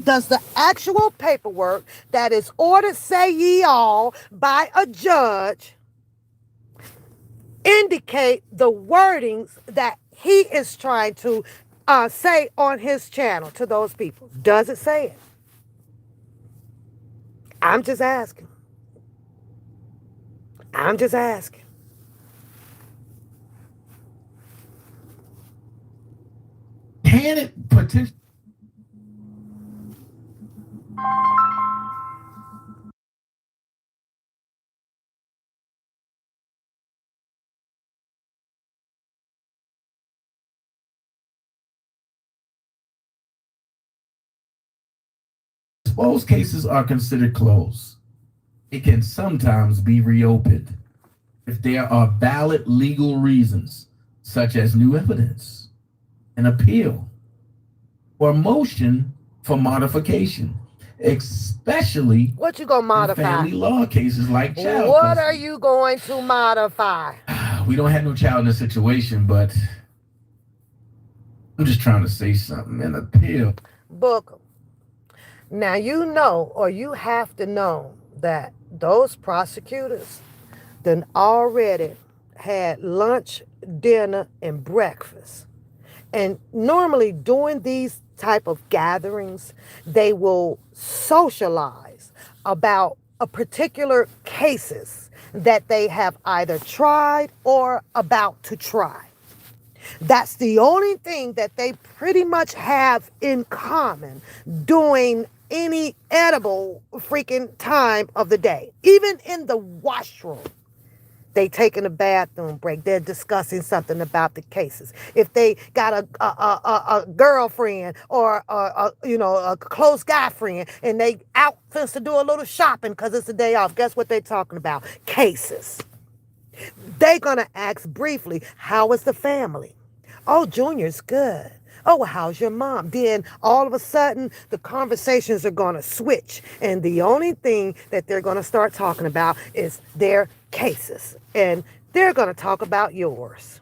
Does the actual paperwork that is ordered, say ye all, by a judge indicate the wordings that he is trying to say on his channel to those people? Does it say it? I'm just asking. Can it potentially? Most cases are considered closed. It can sometimes be reopened if there are valid legal reasons, such as new evidence, an appeal, or motion for modification, especially what you gonna modify? In family law cases like child. What are you going to modify? We don't have no child in this situation, but I'm just trying to say something. An appeal. Bookum. Now you know, or you have to know, that those prosecutors then already had lunch, dinner, and breakfast. And normally during these type of gatherings, they will socialize about a particular cases that they have either tried or about to try. That's the only thing that they pretty much have in common doing any edible freaking time of the day. Even in the washroom, they taking a bathroom break. They're discussing something about the cases. If they got a girlfriend or a close guy friend and they out to do a little shopping because it's a day off, guess what they talking about? Cases. They're going to ask briefly, how is the family? Oh, Junior's good. Oh, well, how's your mom? Then all of a sudden, the conversations are going to switch. And the only thing that they're going to start talking about is their cases. And they're going to talk about yours.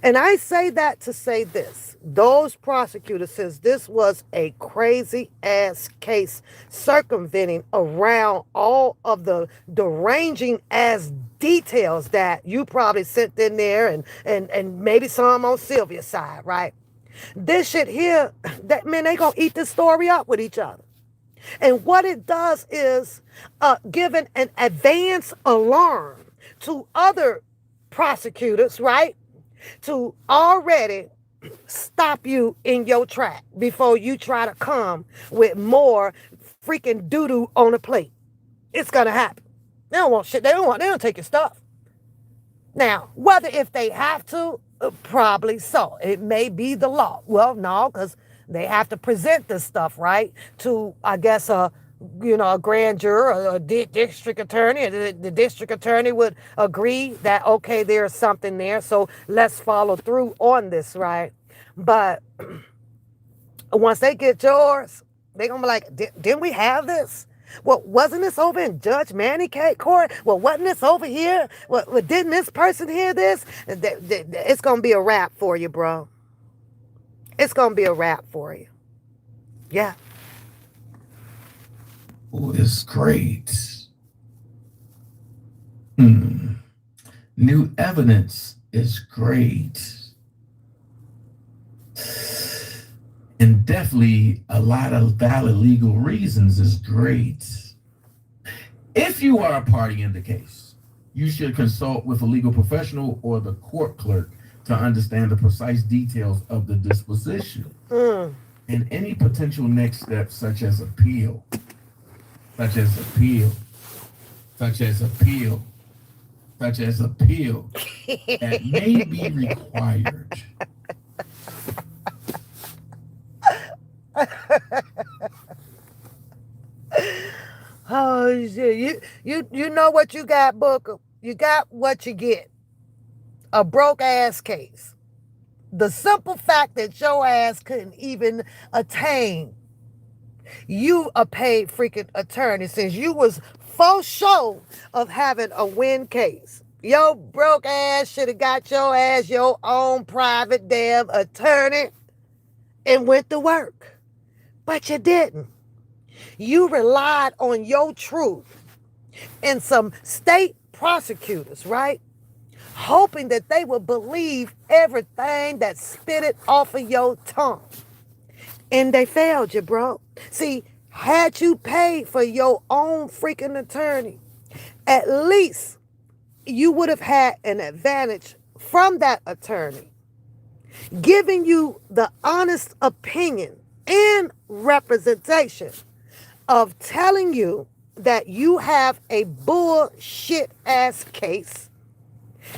And I say that to say this. Those prosecutors, since this was a crazy ass case circumventing around all of the deranging ass details that you probably sent in there and maybe some on Sylvia's side, right? This shit here, that man, they gonna eat this story up with each other. And what it does is giving an advance alarm to other prosecutors, right? To already stop you in your track before you try to come with more freaking doo-doo on a plate. It's gonna happen. They don't want shit. They don't take your stuff. Now, whether if they have to, probably so. It may be the law. Well, no, because they have to present this stuff, right, to, I guess, a grand juror, a district attorney. The district attorney would agree that, okay, there's something there, so let's follow through on this, right? But once they get yours, they're going to be like, didn't we have this? Well, wasn't this over in Judge Manny court? Well, wasn't this over here? Well, didn't this person hear this? It's going to be a wrap for you, bro. It's going to be a wrap for you. Yeah. Oh, it's great. New evidence is great. And definitely a lot of valid legal reasons is great. If you are a party in the case, you should consult with a legal professional or the court clerk to understand the precise details of the disposition and any potential next steps such as appeal, that may be required. Oh shit! You know what you got, Bookum? You got what you get. A broke ass case. The simple fact that your ass couldn't even attain you a paid freaking attorney since you was for sure of having a win case. Your broke ass should have got your ass your own private damn attorney and went to work. But you didn't. You relied on your truth and some state prosecutors, right? Hoping that they would believe everything that spitted off of your tongue. And they failed you, bro. See, had you paid for your own freaking attorney, at least you would have had an advantage from that attorney, giving you the honest opinion and representation of telling you that you have a bullshit ass case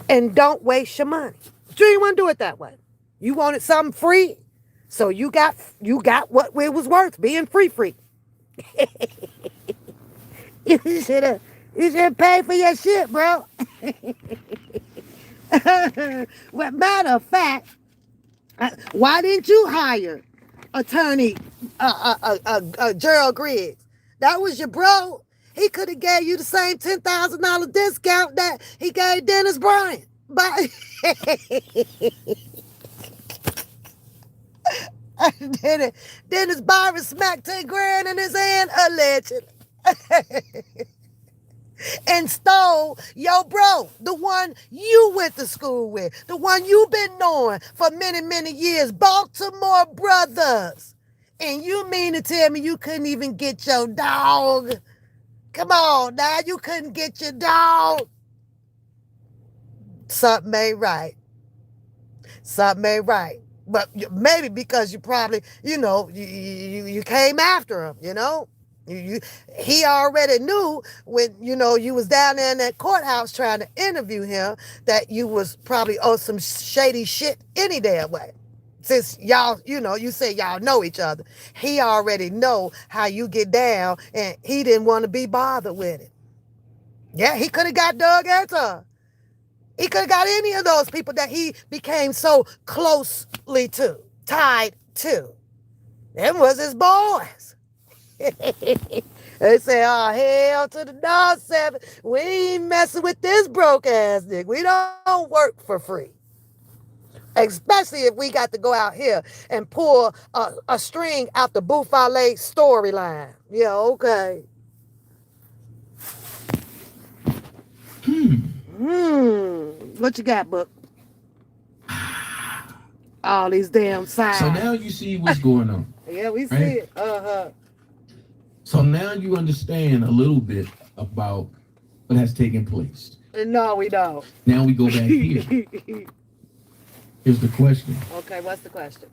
and don't waste your money. But you didn't want to do it that way. You wanted something free. So you got what it was worth, being free. You should have paid for your shit, bro. Well, matter of fact, why didn't you hire attorney Gerald Griggs? That was your bro. He could have gave you the same $10,000 discount that he gave Dennis Bryant. But Dennis Byron smacked 10 grand in his hand, allegedly. And stole your bro, the one you went to school with, the one you've been knowing for many, many years, Baltimore Brothers. And you mean to tell me you couldn't even get your dog? Come on now, you couldn't get your dog. Something ain't right. Something ain't right. But maybe because you probably, you came after him, he already knew when, you was down there in that courthouse trying to interview him that you was probably on some shady shit any damn way. Since y'all, you say y'all know each other. He already know how you get down and he didn't want to be bothered with it. Yeah, he could have got Doug Anton. He could have got any of those people that he became so closely tied to. Them was his boys. They say, oh, hell to the dog 7. We ain't messing with this broke ass nigga. We don't work for free. Especially if we got to go out here and pull a string out the Buffale storyline. Yeah, okay. What you got, Book? All these damn signs. So now you see what's going on. Yeah, we see it. Uh-huh. So now you understand a little bit about what has taken place. No, we don't. Now we go back here. Here's the question. Okay, what's the question?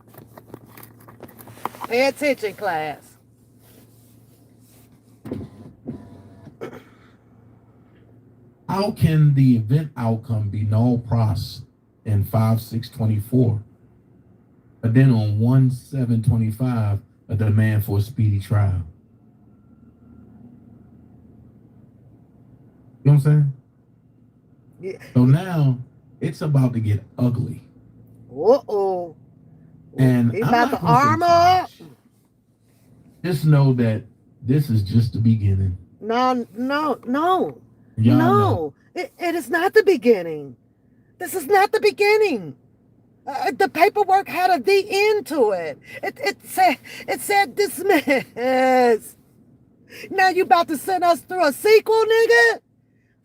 Pay attention, class. How can the event outcome be null pros in 5/6/24, but then on 1/7/25 a demand for a speedy trial? You know what I'm saying? Yeah. So now it's about to get ugly. Uh-oh. And He I'm about not to gonna say armor up. much. Just know that this is just the beginning. No. Y'all No. know. It is not the beginning. This is not the beginning. The paperwork had a the end to it. It said dismiss. Now you about to send us through a sequel, nigga?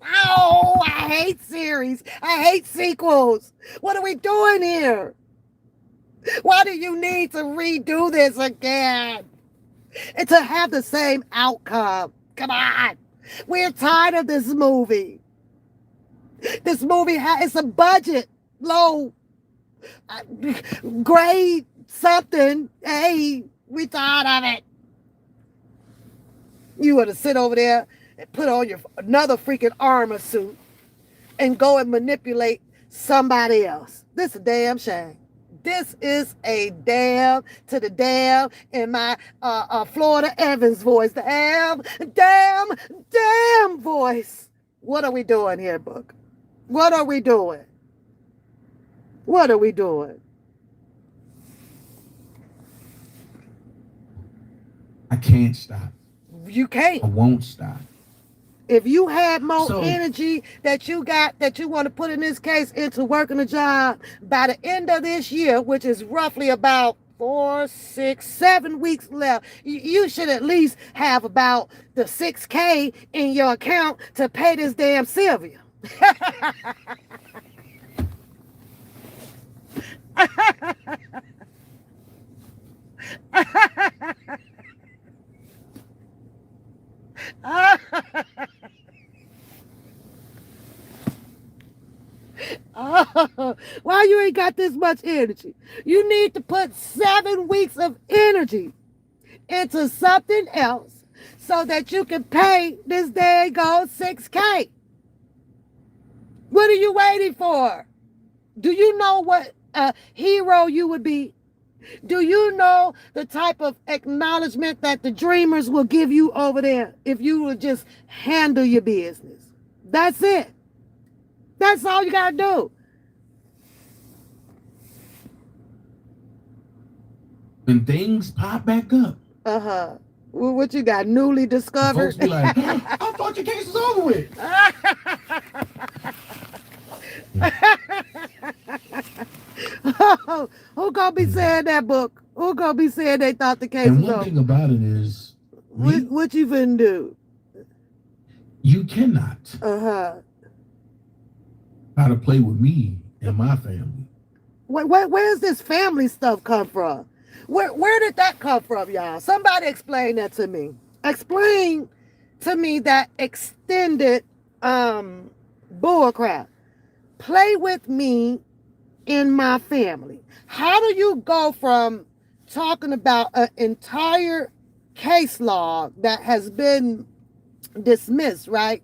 Oh, I hate series. I hate sequels. What are we doing here? Why do you need to redo this again? And to have the same outcome. Come on. We're tired of this movie. This movie it's a budget. Low. Grade something. Hey, we tired of it. You want to sit over there and put on another freaking armor suit and go and manipulate somebody else. This is a damn shame. This is a damn to the damn in my Florida Evans voice. The damn voice. What are we doing here, Book? What are we doing? What are we doing? I can't stop. You can't. I won't stop. If you had more energy that you got, that you want to put in this case into working a job, by the end of this year, which is roughly about 4, 6, 7 weeks left, you should at least have about the $6,000 in your account to pay this damn Sylvia. Oh, why you ain't got this much energy? You need to put 7 weeks of energy into something else so that you can pay this day go $6,000. What are you waiting for? Do you know what hero you would be? Do you know the type of acknowledgement that the dreamers will give you over there if you would just handle your business? That's it. That's all you got to do. When things pop back up. Uh-huh. Well, what you got? Newly discovered? Folks be like, I thought your case was over with. Who gonna be saying that, Book? Who gonna be saying they thought the case and was over? one thing about it is, what you finna do? You cannot Uh-huh. try to play with me and my family. Where's this family stuff come from? Where did that come from, y'all? Somebody explain that to me. Explain to me that extended bullcrap. Play with me in my family. How do you go from talking about an entire case law that has been dismissed, right,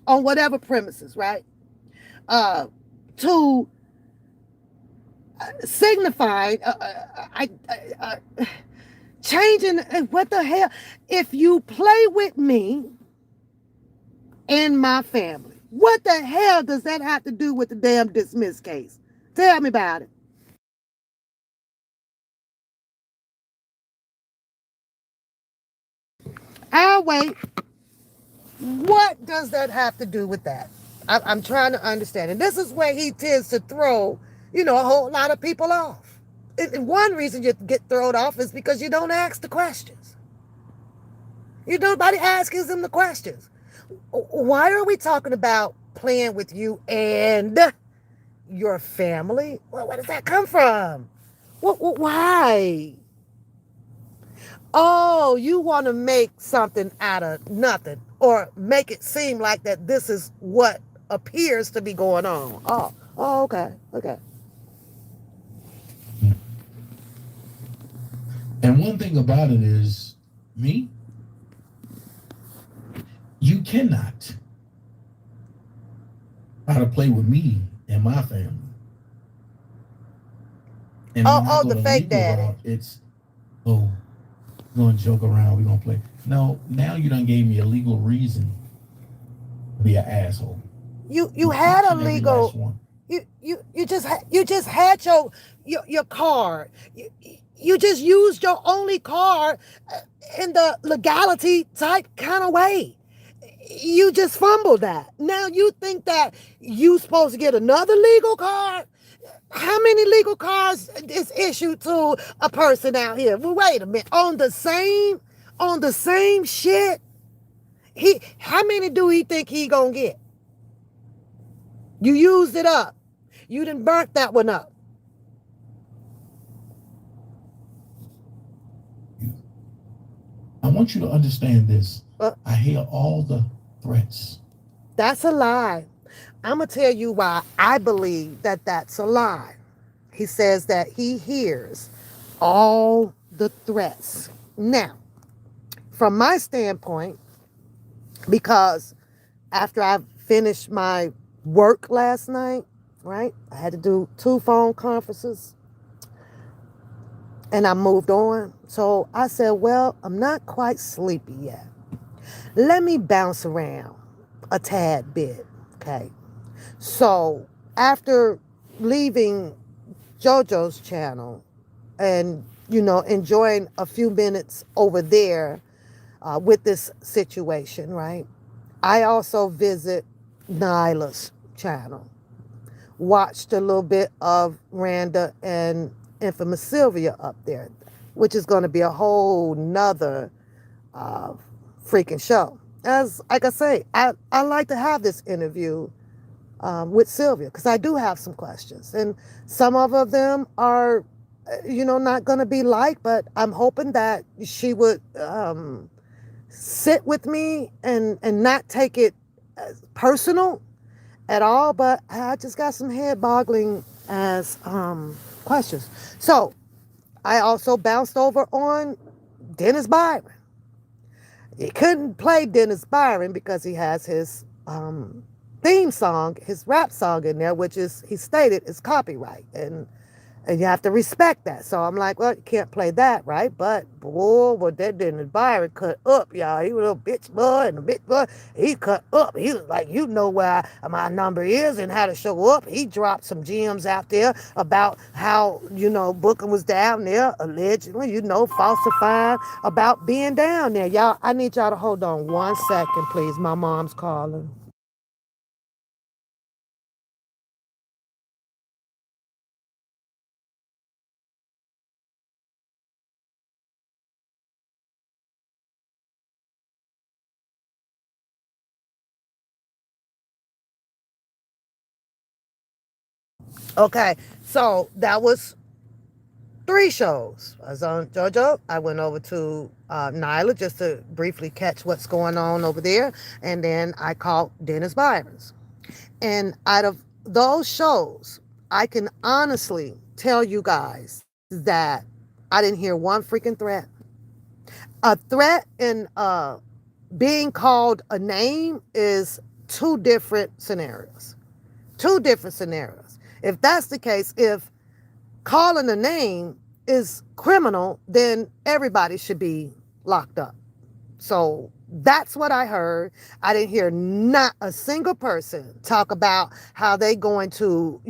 on whatever premises, right, to signifying, changing, what the hell? If you play with me and my family, what the hell does that have to do with the damn dismissed case? Tell me about it. I'll wait. What does that have to do with that? I'm trying to understand. And this is where he tends to throw, a whole lot of people off. And one reason you get thrown off is because you don't ask the questions. Nobody asks them the questions. Why are we talking about playing with you and your family? Well, where does that come from? Why? Oh, you want to make something out of nothing or make it seem like that this is what appears to be going on. Oh, okay. And one thing about it is, me, you cannot try to play with me and my family. And the fake daddy. It's, we're going to joke around, we're going to play. No, now you done gave me a legal reason to be an asshole. You had a legal, you just had your card. You just used your only card in the legality type kind of way. You just fumbled that. Now you think that you supposed to get another legal card? How many legal cards is issued to a person out here? Well, wait a minute. On the same shit? How many do he think he gonna get? You used it up. You done burnt that one up. I want you to understand this. I hear all the threats. That's a lie. I'm going to tell you why I believe that that's a lie. He says that he hears all the threats. Now, from my standpoint, because after I finished my work last night, right, I had to do 2 phone conferences and I moved on. So I said, well, I'm not quite sleepy yet. Let me bounce around a tad bit, okay? So after leaving JoJo's channel and, enjoying a few minutes over there with this situation, right? I also visit Nyla's channel. Watched a little bit of Randa and Infamous Sylvia up there, which is going to be a whole nother freaking show. As like I say, I like to have this interview with Sylvia because I do have some questions, and some of them are, not going to be liked, but I'm hoping that she would sit with me and not take it as personal at all. But I just got some head boggling as questions. So I also bounced over on Dennis Byron. He couldn't play Dennis Byron because he has his theme song, his rap song in there, which is, he stated, is copyright. And you have to respect that. So I'm like, well, you can't play that, right? But, boy, what that Dennis Byron cut up, y'all. He was a bitch boy and a bitch boy. He cut up. He was like, where my number is and how to show up. He dropped some gems out there about how, Bookum was down there, allegedly, falsifying about being down there. Y'all, I need y'all to hold on 1 second, please. My mom's calling. Okay, so that was 3 shows. I was on JoJo. I went over to Nyla just to briefly catch what's going on over there. And then I called Dennis Byron's. And out of those shows, I can honestly tell you guys that I didn't hear one freaking threat. A threat and being called a name is two different scenarios. Two different scenarios. If that's the case, if calling a name is criminal, then everybody should be locked up. So that's what I heard. I didn't hear not a single person talk about how they going to,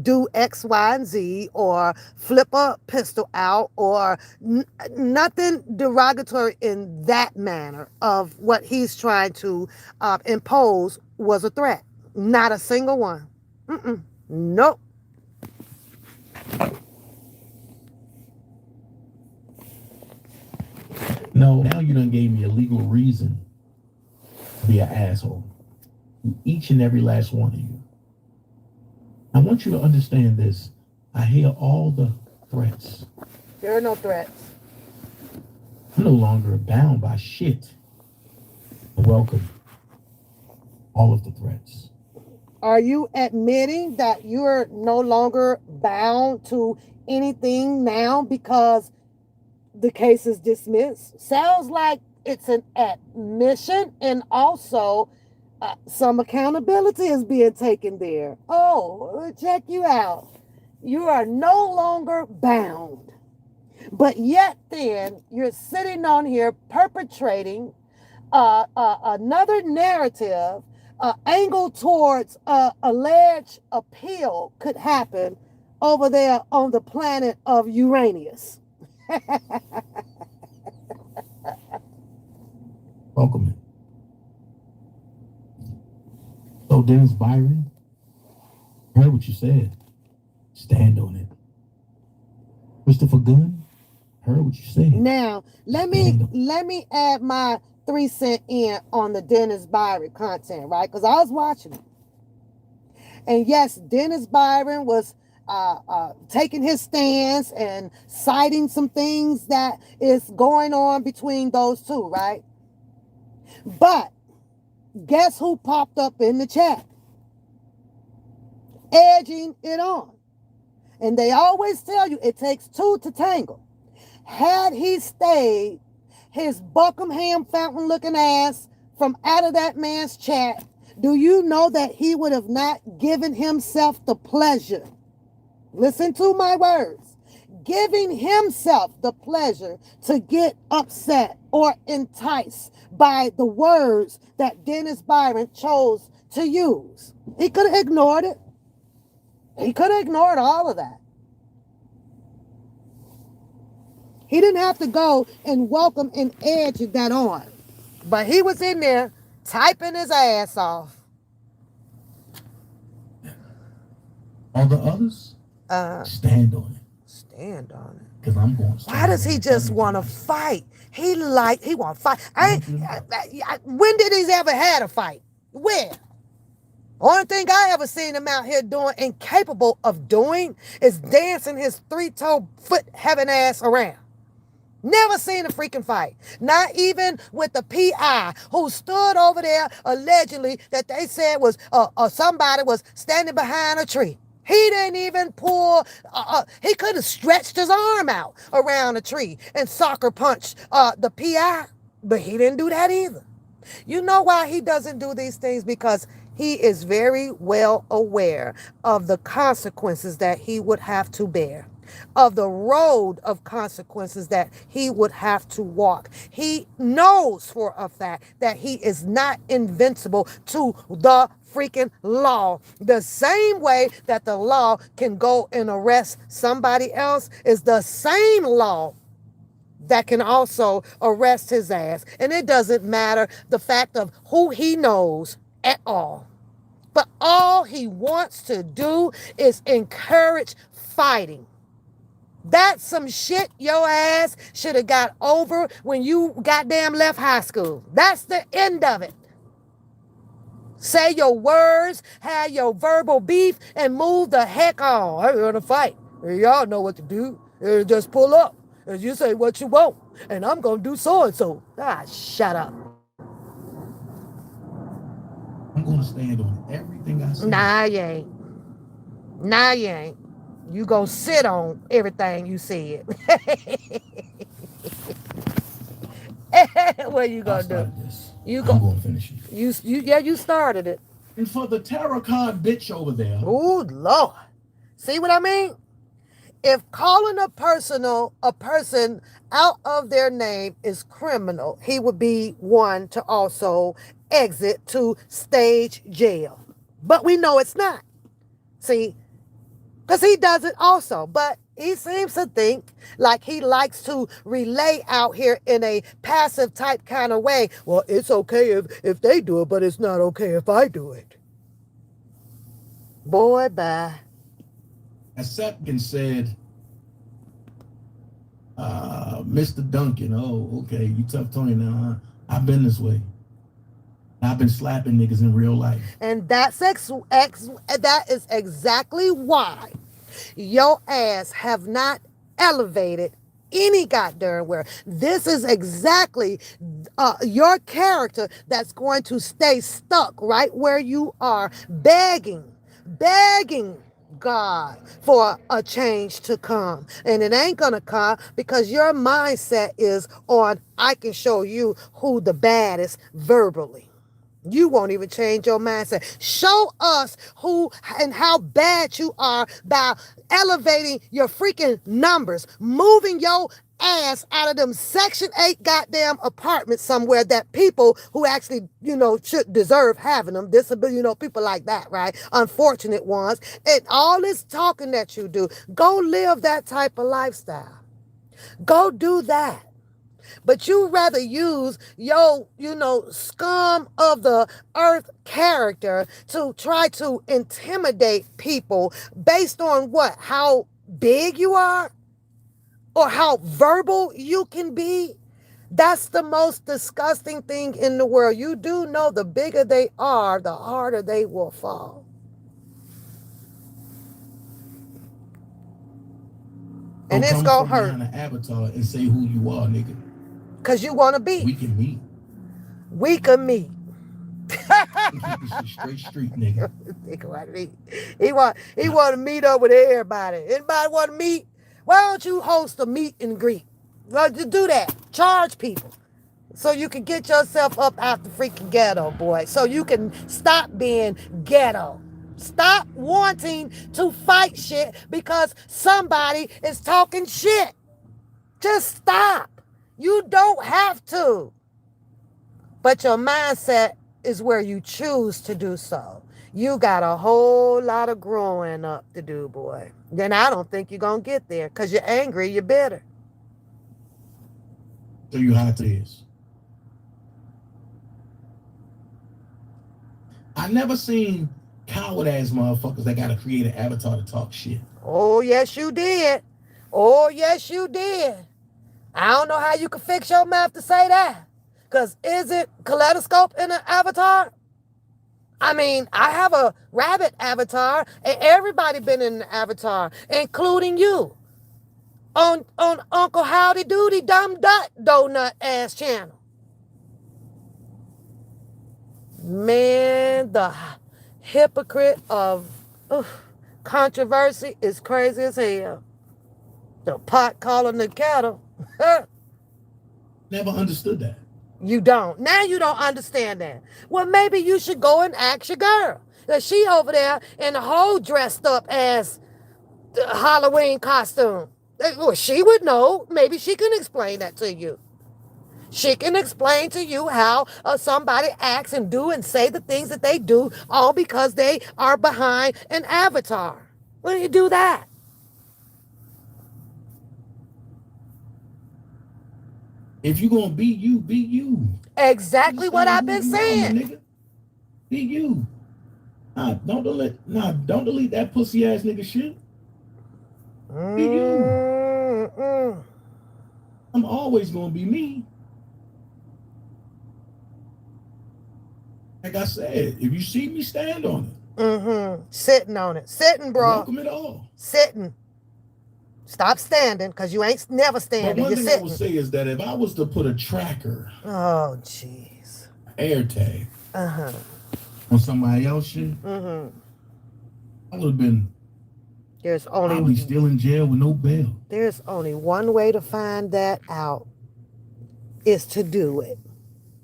do X, Y, and Z or flip a pistol out or nothing derogatory in that manner of what he's trying to impose was a threat. Not a single one. Nope. No, now you done gave me a legal reason to be an asshole. Each and every last one of you. I want you to understand this. I hear all the threats. There are no threats. I'm no longer bound by shit. I welcome all of the threats. Are you admitting that you're no longer bound to anything now because the case is dismissed? Sounds like it's an admission and also some accountability is being taken there. Oh, check you out. You are no longer bound. But yet then you're sitting on here perpetrating another narrative angled towards alleged appeal could happen over there on the planet of Uranus. Welcome it. So Dennis Byron, heard what you said. Stand on it. Christopher Gunn, heard what you said. Now let me add my 3 cent in on the Dennis Byron content, right? Because I was watching it. And yes, Dennis Byron was taking his stance and citing some things that is going on between those two, right? But guess who popped up in the chat? Edging it on. And they always tell you it takes two to tangle. Had he stayed his Buckingham fountain looking ass from out of that man's chat, do you know that he would have not given himself the pleasure? Listen to my words. Giving himself the pleasure to get upset or enticed by the words that Dennis Byron chose to use. He could have ignored it. He could have ignored all of that. He didn't have to go and welcome and edge that on. But he was in there typing his ass off. All the others, stand on it. Stand on it. Because I'm going to stand. Why does he just want to fight? He want to fight. When did he ever had a fight? Where? Only thing I ever seen him out here doing and capable of doing is dancing his 3-toe foot having ass around. Never seen a freaking fight. Not even with the PI who stood over there allegedly that they said was somebody was standing behind a tree. He didn't even pull, he could have stretched his arm out around a tree and soccer punched the PI, but he didn't do that either. You know why he doesn't do these things? Because he is very well aware of the consequences that he would have to bear, of the road of consequences that he would have to walk. He knows for a fact that he is not invincible to the freaking law. The same way that the law can go and arrest somebody else is the same law that can also arrest his ass. And it doesn't matter the fact of who he knows at all. But all he wants to do is encourage fighting. That's some shit your ass should have got over when you goddamn left high school. That's the end of it. Say your words, have your verbal beef, and move the heck on. I'm gonna fight. Y'all know what to do. Just pull up. And you say what you want. And I'm gonna do so and so. Shut up. I'm gonna stand on everything I say. Nah, you ain't. Nah, you ain't. You gonna sit on everything you said. What you I gonna do? started this. You I'm go. going to finish it. You started it. And for the tarot card bitch over there, Oh Lord. See what I mean? If calling a person out of their name is criminal, he would be one to also exit to stage jail. But we know it's not. See, because he does it also. But he seems to think like he likes to relay out here in a passive type kind of way. Well, it's okay if they do it, but it's not okay if I do it. Boy, bye. as Sepkin said, Mr. Duncan, oh, okay, you tough Tony now, huh? I've been this way. I've been slapping niggas in real life. And that is exactly why your ass have not elevated any goddamn where. This is exactly your character that's going to stay stuck right where you are, begging God for a change to come. And it ain't gonna come because your mindset is on, I can show you who the baddest verbally. You won't even change your mindset. Show us who and how bad you are by elevating your freaking numbers, moving your ass out of them Section 8 goddamn apartments somewhere that people who actually, should deserve having them, disability, people like that, right? Unfortunate ones. And all this talking that you do, go live that type of lifestyle. Go do that. But you rather use your, scum of the earth character to try to intimidate people based on what? How big you are? Or how verbal you can be? That's the most disgusting thing in the world. You do know the bigger they are, the harder they will fall. And it's gonna hurt. Behind an avatar and say who you are, nigga. Cause you wanna be. We can meet. We can meet. Keep this shit straight street, nigga. He want to meet up with everybody. Anybody want to meet? Why don't you host a meet and greet? Well, just do that. Charge people. So you can get yourself up out the freaking ghetto, boy. So you can stop being ghetto. Stop wanting to fight shit because somebody is talking shit. Just stop. You don't have to. But your mindset is where you choose to do so. You got a whole lot of growing up to do, boy. Then I don't think you're going to get there because you're angry, you're bitter. Show you how it is. I never seen coward ass motherfuckers that got to create an avatar to talk shit. Oh, yes, you did. Oh, yes, you did. I don't know how you can fix your mouth to say that. Because is it kaleidoscope in an avatar? I mean, I have a rabbit avatar, and everybody been in an avatar, including you. On Uncle Howdy Doody Dumb Dut Donut ass channel. Man, the hypocrite of controversy is crazy as hell. The pot calling the kettle. Never understood that. You don't. Now you don't understand that. Well, maybe you should go and ask your girl. That she over there in the whole dressed up as Halloween costume. Well, she would know. Maybe she can explain that to you. She can explain to you how somebody acts and do and say the things that they do all because they are behind an avatar. When you do that? If you're going to be you, be you. Exactly what I've been saying. Nigga. Be you. Don't delete that pussy ass nigga shit. Be you. I'm always going to be me. Like I said, if you see me, stand on it. Sitting on it. Sitting, bro. Welcome it all. Sitting. Stop standing, because you ain't never standing. But one thing I will say is that if I was to put a tracker, oh jeez, air tag, on somebody else shit, I would have been There's Probably still in jail with no bail. There's only one way to find that out, is to do it.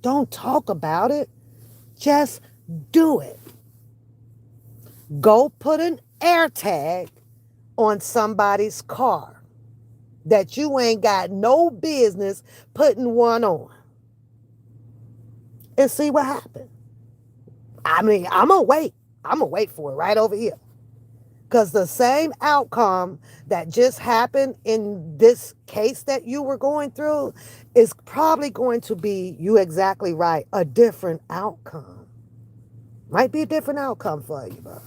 Don't talk about it. Just do it. Go put an air tag on somebody's car that you ain't got no business putting one on, and see what happens. I mean, I'm going to wait. I'm going to wait for it right over here. Because the same outcome that just happened in this case that you were going through is probably going to be, you exactly right, a different outcome. Might be a different outcome for you, bro.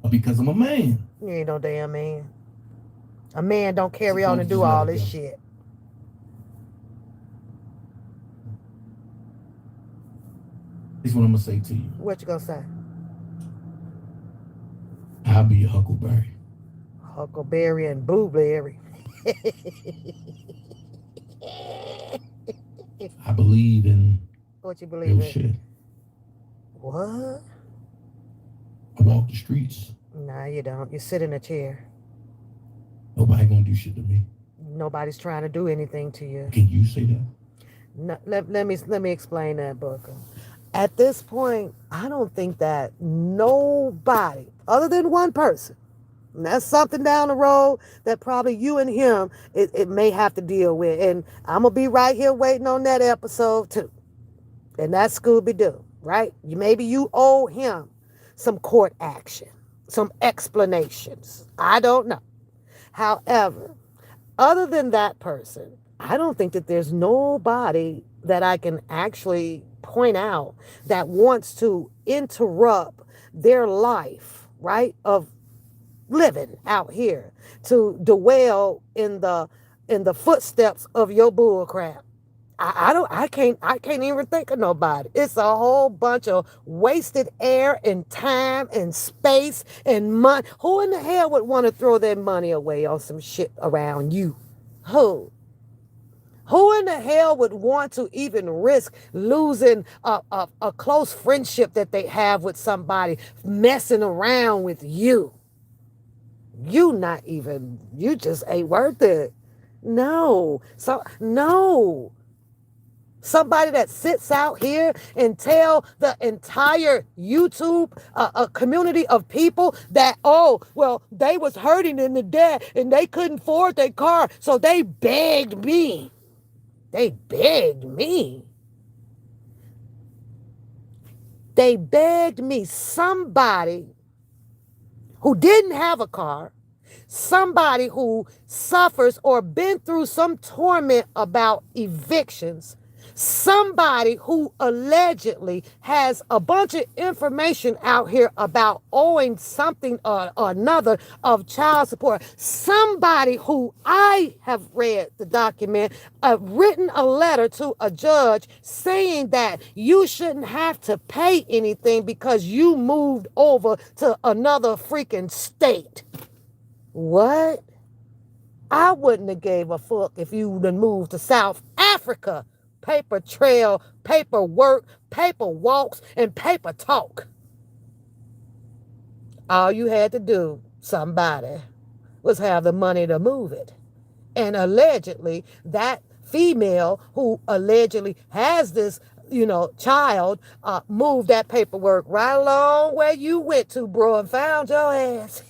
Because I'm a man. You ain't no damn man. A man don't carry on and do all this shit. Here's what I'm going to say to you. What you going to say? I'll be a huckleberry. Huckleberry and blueberry. I believe in what you believe in? Shit. What? I walk the streets. Nah, you don't. You sit in a chair. Nobody gonna do shit to me. Nobody's trying to do anything to you. Can you say that? No, let me explain that, Bookum. At this point, I don't think that nobody, other than one person, and that's something down the road that probably you and him, it may have to deal with. And I'm going to be right here waiting on that episode too. And that's Scooby-Doo, right? Maybe you owe him some court action, some explanations. I don't know. However, other than that person, I don't think that there's nobody that I can actually point out that wants to interrupt their life, right, of living out here, to dwell in the footsteps of your bull crap. I can't even think of nobody. It's a whole bunch of wasted air and time and space and money. Who in the hell would want to throw their money away on some shit around you? Who? Who in the hell would want to even risk losing a close friendship that they have with somebody messing around with you? You just ain't worth it. No. No. Somebody that sits out here and tell the entire YouTube community of people that, oh, well, they was hurting in the debt and they couldn't afford their car, so they begged me. They begged me. They begged me. Somebody who didn't have a car, somebody who suffers or been through some torment about evictions, somebody who allegedly has a bunch of information out here about owing something or another of child support, somebody who I have read the document, written a letter to a judge saying that you shouldn't have to pay anything because you moved over to another freaking state. What? I wouldn't have gave a fuck if you would have moved to South Africa. Paper trail, paper work, paper walks, and paper talk. All you had to do, somebody, was have the money to move it. And allegedly, that female who allegedly has this, child, moved that paperwork right along where you went to, bro, and found your ass.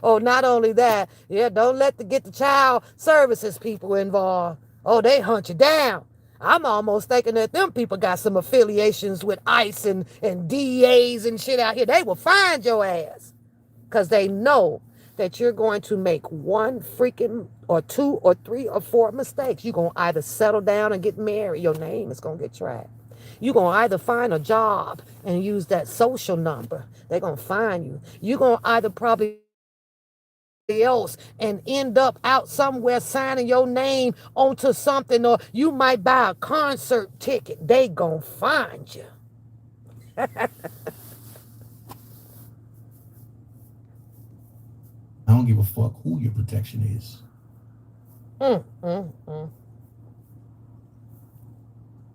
Oh, not only that, don't get the child services people involved. Oh, they hunt you down. I'm almost thinking that them people got some affiliations with ICE and DEAs and shit out here. They will find your ass because they know that you're going to make one freaking or two or three or four mistakes. You're going to either settle down and get married. Your name is going to get tracked. You're going to either find a job and use that social number. They're going to find you. You're going to either probably else and end up out somewhere signing your name onto something, or you might buy a concert ticket. They gonna find you. I don't give a fuck who your protection is. I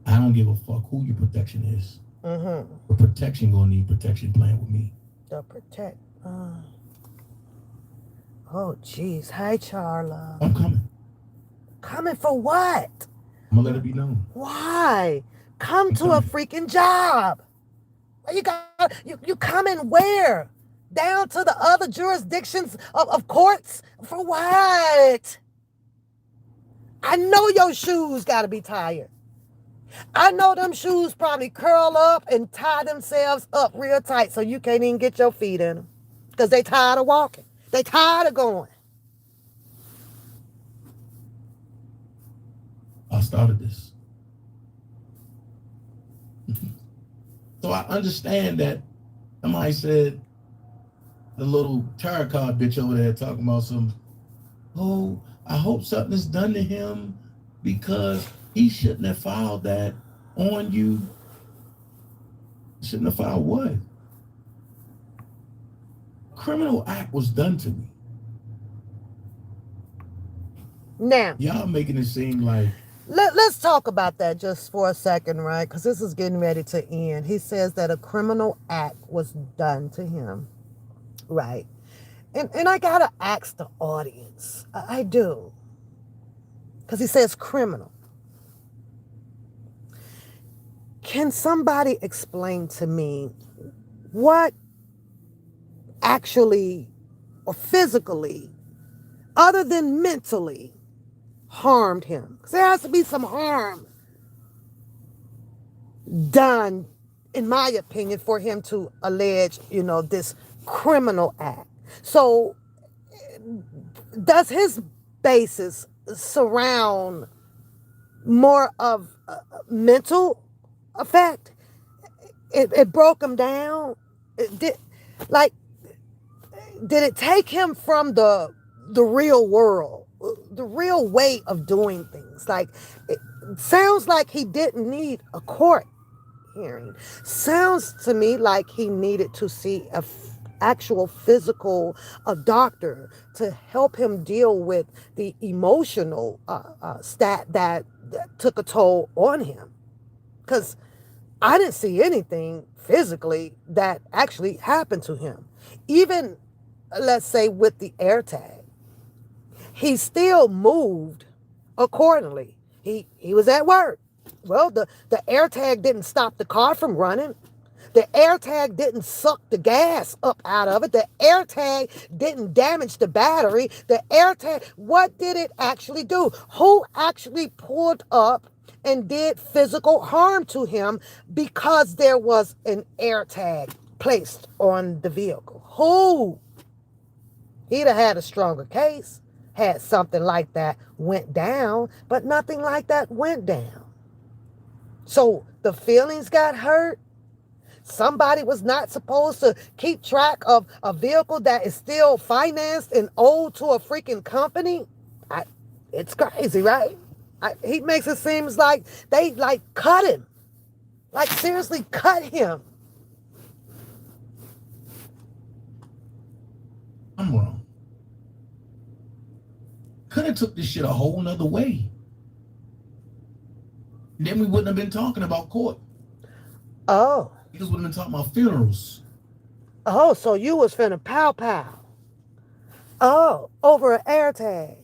don't give a fuck who your protection is. Mm-hmm. The protection gonna need protection plan with me. The protect. Oh, jeez. Hey, Charla. I'm coming. Coming for what? I'm gonna let it be known. Why? Come I'm to a coming. freaking job. You coming where? Down to the other jurisdictions of courts? For what? I know your shoes got to be tired. I know them shoes probably curl up and tie themselves up real tight so you can't even get your feet in them. Because they tired of walking. They tired of going. I started this. So I understand that somebody said the little tarot card bitch over there talking about oh, I hope something is done to him because he shouldn't have filed that on you. Shouldn't have filed what? Criminal act was done to me. Now, y'all making it seem like let's talk about that just for a second, right? Because this is getting ready to end. He says that a criminal act was done to him, right? And I gotta ask the audience. I do. Because he says criminal. Can somebody explain to me what actually or physically, other than mentally, harmed him? Because there has to be some harm done, in my opinion, for him to allege, this criminal act. So does his basis surround more of a mental effect? It broke him down. Did it take him from the real world, the real way of doing things? Like, it sounds like he didn't need a court hearing. Sounds to me like he needed to see a actual physical doctor to help him deal with the emotional stat that took a toll on him. Because I didn't see anything physically that actually happened to him. Even, let's say, with the AirTag, he still moved accordingly. He was at work. Well, the AirTag didn't stop the car from running. The AirTag didn't suck the gas up out of it. The AirTag didn't damage the battery. The AirTag, what did it actually do? Who actually pulled up and did physical harm to him because there was an AirTag placed on the vehicle? Who? He'd have had a stronger case had something like that went down, but nothing like that went down. So the feelings got hurt. Somebody was not supposed to keep track of a vehicle that is still financed and owed to a freaking company. It's crazy, right? He makes it seem like they cut him. Like seriously cut him. I'm wrong. Could have took this shit a whole nother way. Then we wouldn't have been talking about court. Oh. Because we would have been talking about funerals. Oh, so you was finna pow. Oh, over an AirTag.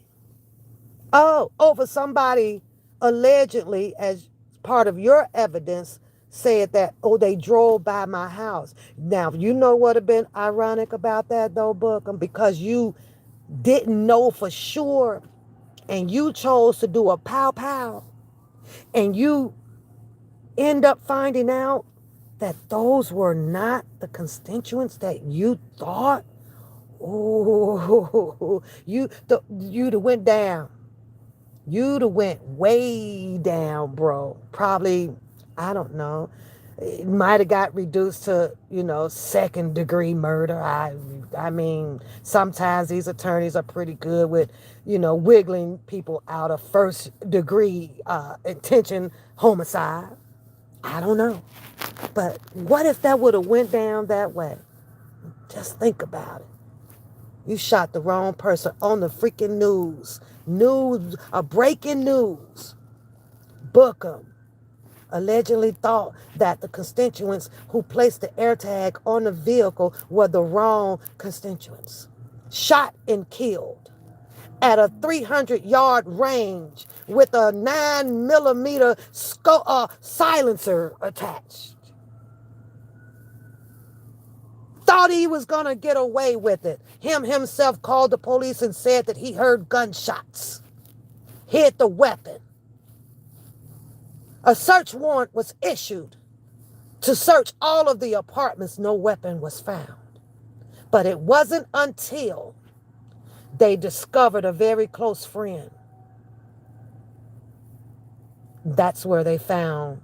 Oh, over somebody allegedly, as part of your evidence, said that, they drove by my house. Now, you know what would have been ironic about that, though, Bookum? Because you didn't know for sure, and you chose to do a pow, and you end up finding out that those were not the constituents that you thought. Oh, you'd have went down. You'd have went way down, bro. Probably, I don't know. It might have got reduced to, second degree murder. I mean, sometimes these attorneys are pretty good with, wiggling people out of first degree intention homicide. I don't know. But what if that would have went down that way? Just think about it. You shot the wrong person on the freaking news. Breaking news. Bookum. allegedly thought that the constituents who placed the air tag on the vehicle were the wrong constituents. Shot and killed at a 300-yard range with a 9mm silencer attached. Thought he was going to get away with it. Him himself called the police and said that he heard gunshots. Hid the weapon. A search warrant was issued to search all of the apartments. No weapon was found. But it wasn't until they discovered a very close friend. That's where they found,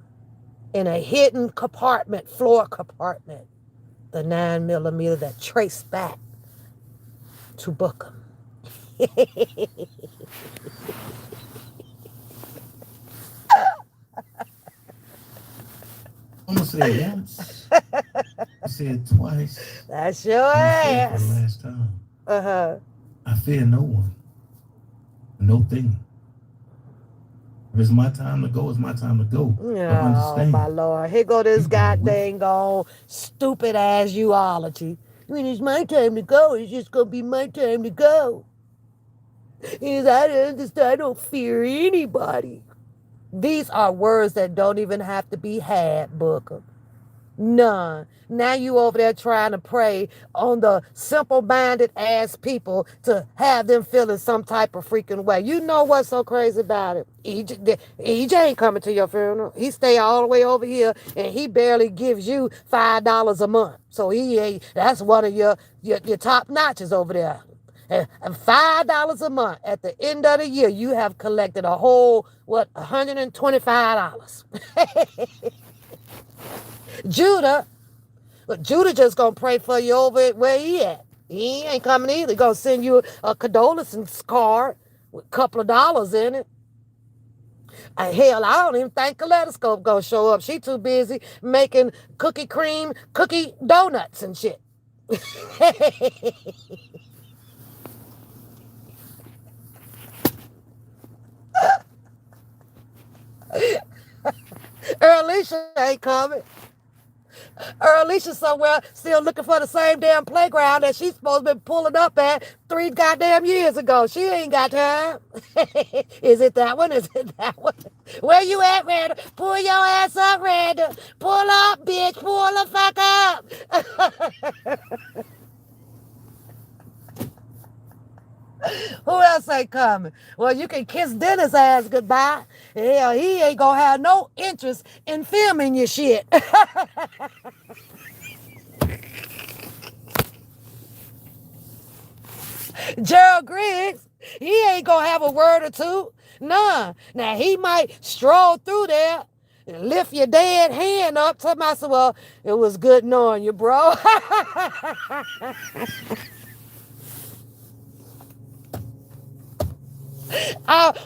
in a hidden compartment, floor compartment, the 9mm that traced back to Bookum. I'm gonna say it once. I say it twice. That's your I'm gonna say it for ass. the last time. Uh-huh. I fear no one, no thing. If it's my time to go, it's my time to go. But Oh, understand, my Lord. Here go this you going with goddamn gone stupid ass zoology. When it's my time to go, it's just going to be my time to go. Is I don't understand. I don't fear anybody. These are words that don't even have to be had, Booker. None. Now you over there trying to prey on the simple-minded ass people to have them feeling some type of freaking way. You know what's so crazy about it? EJ ain't coming to your funeral. He stay all the way over here, and he barely gives you $5 a month. So he ain't. That's one of your top notches over there. And $5 a month. At the end of the year, you have collected a whole $125. Judah just gonna pray for you over at where he at. He ain't coming either. Gonna send you a condolence card with a couple of dollars in it. Hell, I don't even think Kaleidoscope gonna show up. She too busy making cookie donuts and shit. Alicia ain't coming. Alicia somewhere still looking for the same damn playground that she's supposed to be pulling up at 3 goddamn years ago. She ain't got time. Is it that one? Is it that one? Where you at, Randall? Pull your ass up, Randall. Pull up, bitch. Pull the fuck up. Who else ain't coming? Well, you can kiss Dennis' ass goodbye. Hell, he ain't gonna have no interest in filming your shit. Gerald Griggs, he ain't gonna have a word or two. None. Now, he might stroll through there and lift your dead hand up to myself. Well, it was good knowing you, bro.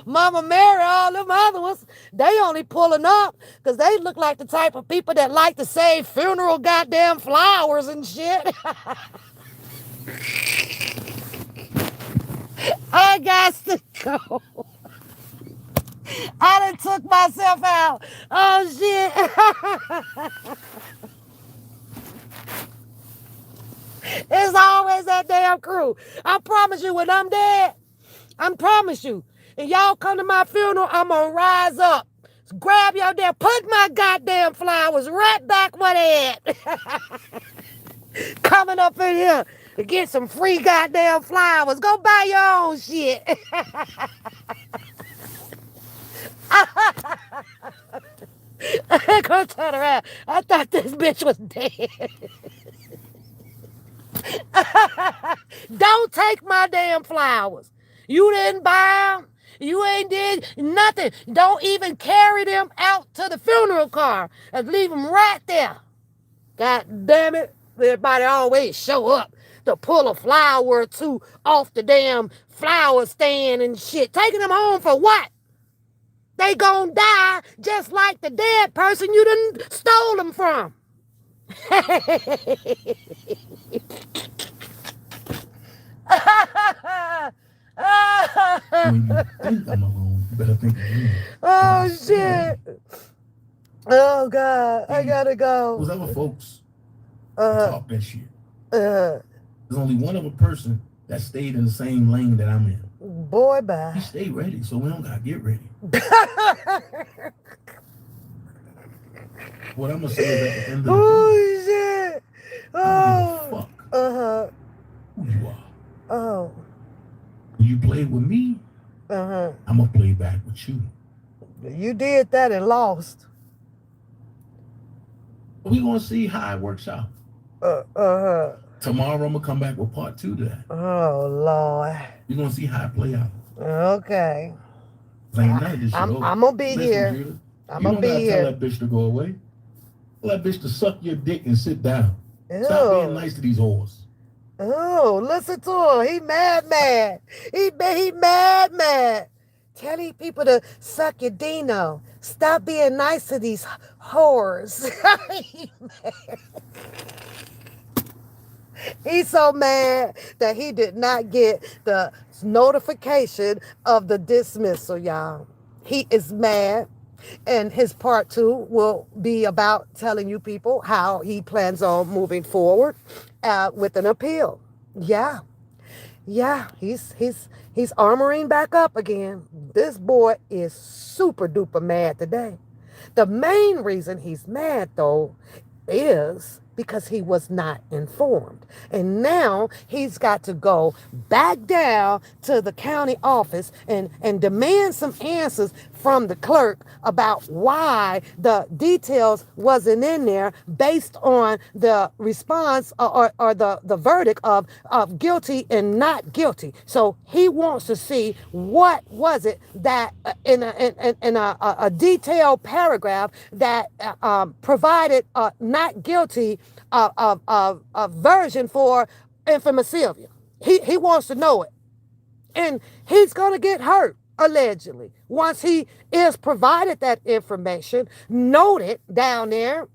Mama Mary, all them other ones, they only pulling up because they look like the type of people that like to save funeral goddamn flowers and shit. I got to go. I done took myself out. Oh, shit. It's always that damn crew. I promise you, when I'm dead, I promise you, and y'all come to my funeral, I'm going to rise up. Grab y'all there, put my goddamn flowers right back where they at. Coming up in here to get some free goddamn flowers. Go buy your own shit. Go turn around. I thought this bitch was dead. Don't take my damn flowers. You didn't buy them. You ain't did nothing. Don't even carry them out to the funeral car and leave them right there. God damn it. Everybody always show up to pull a flower or two off the damn flower stand and shit. Taking them home for what? They gonna die just like the dead person you done stole them from. When you think I'm alone, you better think again. Oh, shit. Oh God, I See, gotta those go. other folks that Uh, talk that shit. uh, There's only one other person that stayed in the same lane that I'm in. boy, He bye. stayed ready, so we don't gotta get ready. What I'm gonna say is, at the end of the day, Oh shit. I don't give a Oh. fuck Uh-huh. who you are. Oh. When you play with me, Uh-huh. I'm gonna play back with you. You did that and lost. But we're gonna see how it works out. Uh-huh. Tomorrow I'm gonna come back with part 2 to that. Oh Lord. We're gonna see how it play out. Okay. 'Cause ain't none of this shit over. I'm gonna be Listen, here. Judah, I'm you gonna don't be gotta tell here. that bitch to go away. Tell that bitch to suck your dick and sit down. Stop being Ew. nice to these whores. Oh, listen to him. He mad. He mad. Tell these people to suck your Dino. Stop being nice to these whores. He's so mad that he did not get the notification of the dismissal, y'all. He is mad. And his part 2 will be about telling you people how he plans on moving forward with an appeal. Yeah. Yeah, he's armoring back up again. This boy is super duper mad today. The main reason he's mad though is because he was not informed. And now he's got to go back down to the county office and demand some answers from the clerk about why the details wasn't in there based on the response or the verdict of guilty and not guilty. So he wants to see what was it that in a detailed paragraph that provided not guilty version for infamous Sylvia. He wants to know it. And he's going to get hurt, allegedly, once he is provided that information, noted down there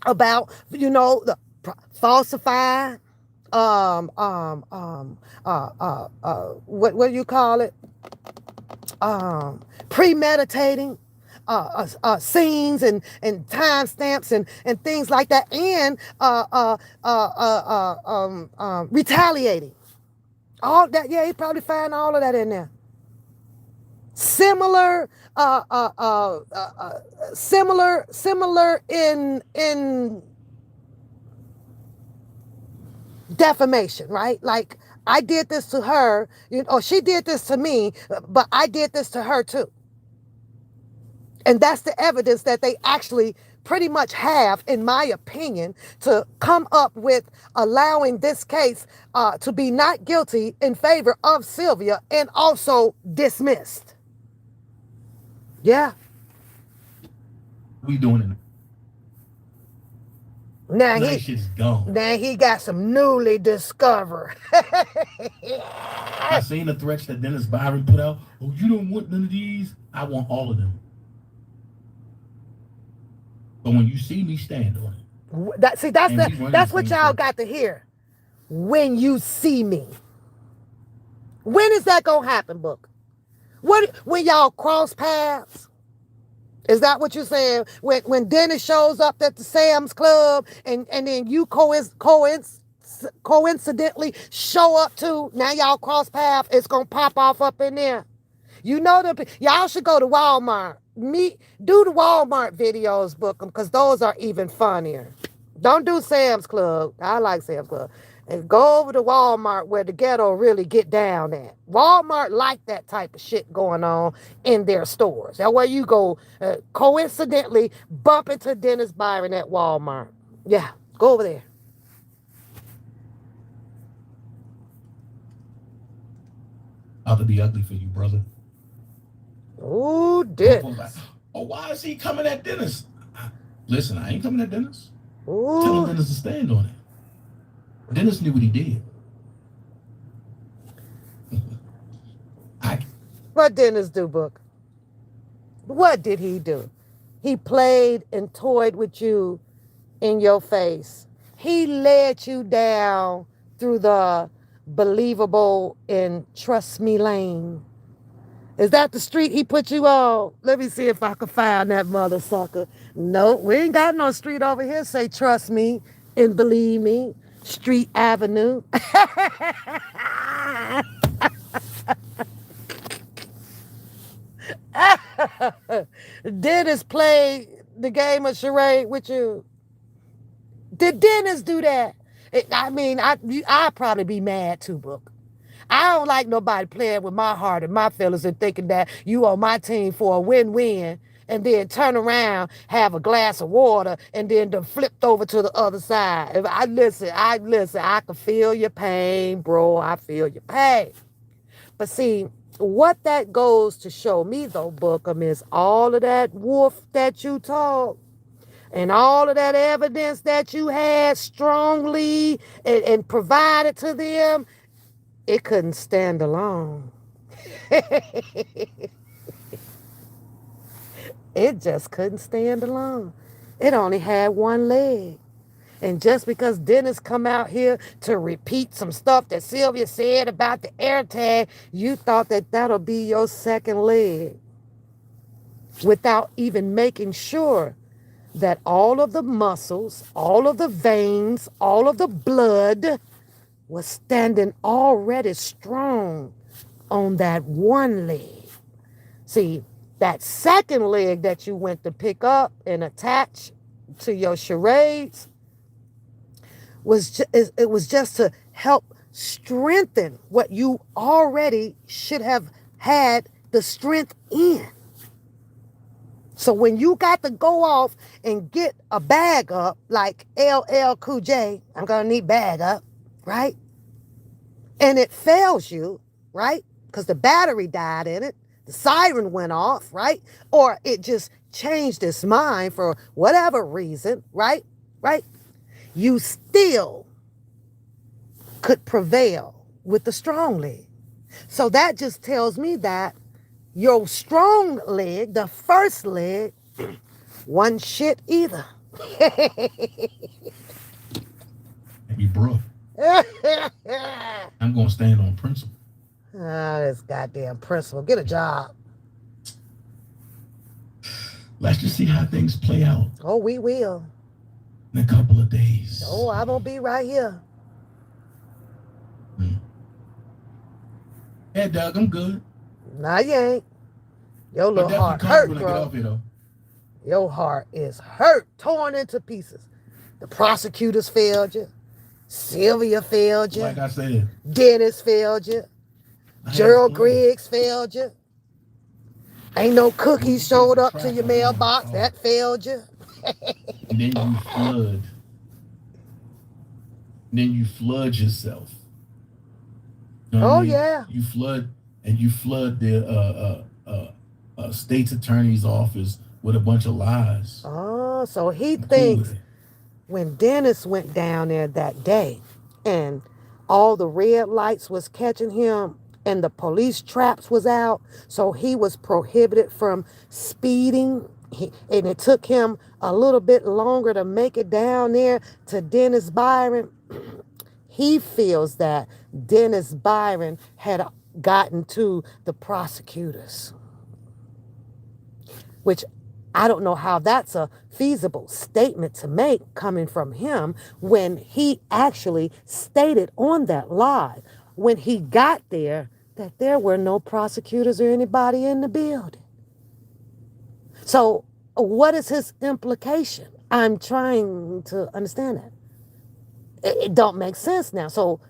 about, the falsified, what do you call it? Premeditating scenes and timestamps and things like that, and retaliating. All that, yeah, he probably find all of that in there. Similar, similar in defamation, right? Like I did this to her, or she did this to me, but I did this to her too. And that's the evidence that they actually pretty much have, in my opinion, to come up with allowing this case to be not guilty in favor of Sylvia and also dismissed. Yeah. We doing it. Now Nice shit's gone. Now he got some newly discovered. I seen the threats that Dennis Byron put out. Oh, you don't want none of these. I want all of them. But when you see me, stand on it. That's what y'all got to hear. When you see me. When is that gonna happen, Book? When y'all cross paths? Is that what you're saying? When Dennis shows up at the Sam's Club and then you coincidentally show up too, now y'all cross paths, it's gonna pop off up in there. Y'all should go to Walmart. Do the Walmart videos, Bookum, because those are even funnier. Don't do Sam's Club. I like Sam's Club. And go over to Walmart where the ghetto really get down at. Walmart like that type of shit going on in their stores. That way you go coincidentally bump into Dennis Byron at Walmart. Yeah, go over there. I'll be ugly for you, brother. Ooh, Dennis. Like, oh, why is he coming at Dennis? Listen, I ain't coming at Dennis. Ooh. Tell him Dennis to stand on it. Dennis knew what he did. What Dennis do, Book? What did he do? He played and toyed with you in your face. He led you down through the believable and trust me lane. Is that the street he put you on? Let me see if I can find that mother sucker. No, we ain't got no street over here. Say trust me and believe me. Street Avenue. Dennis played the game of charade with you. Did Dennis do that? I mean, I'd probably be mad too, Book. I don't like nobody playing with my heart and my feelings and thinking that you on my team for a win-win and then turn around, have a glass of water, and then flipped over to the other side. If I listen, I can feel your pain, bro. I feel your pain. But see, what that goes to show me though, Bookum, is all of that wolf that you talk and all of that evidence that you had strongly and provided to them, it couldn't stand alone. It just couldn't stand alone. It only had one leg. And just because Dennis come out here to repeat some stuff that Sylvia said about the air tag, you thought that that'll be your second leg without even making sure that all of the muscles, all of the veins, all of the blood was standing already strong on that one leg. See, that second leg that you went to pick up and attach to your charades it was just to help strengthen what you already should have had the strength in. So when you got to go off and get a bag up like LL Cool J, I'm going to need bag up, right? And it fails you, right? Because the battery died in it. The siren went off, right? Or it just changed its mind for whatever reason, right? Right? You still could prevail with the strong leg. So that just tells me that your strong leg, the first leg, wasn't shit either. Hey, bro. I'm going to stand on principle. This goddamn principle. Get a job. Let's just see how things play out. Oh, we will. In a couple of days. Oh, I'm going to be right here. Yeah, Doug, I'm good. Nah, you ain't. Your little heart hurt, bro. Here, your heart is hurt, torn into pieces. The prosecutors failed you. Sylvia failed you. Like I said. Dennis failed you. Gerald Griggs failed you. Ain't no cookies showed up to your mailbox. That failed you. And then you flood. Then you flood yourself. You know yeah. You flood the state's attorney's office with a bunch of lies. Oh, so he thinks when Dennis went down there that day and all the red lights was catching him and the police traps was out, so he was prohibited from speeding. And it took him a little bit longer to make it down there to Dennis Byron. He feels that Dennis Byron had gotten to the prosecutors, which I don't know how that's a feasible statement to make coming from him when he actually stated on that live when he got there that there were no prosecutors or anybody in the building. So what is his implication? I'm trying to understand that. It don't make sense now. So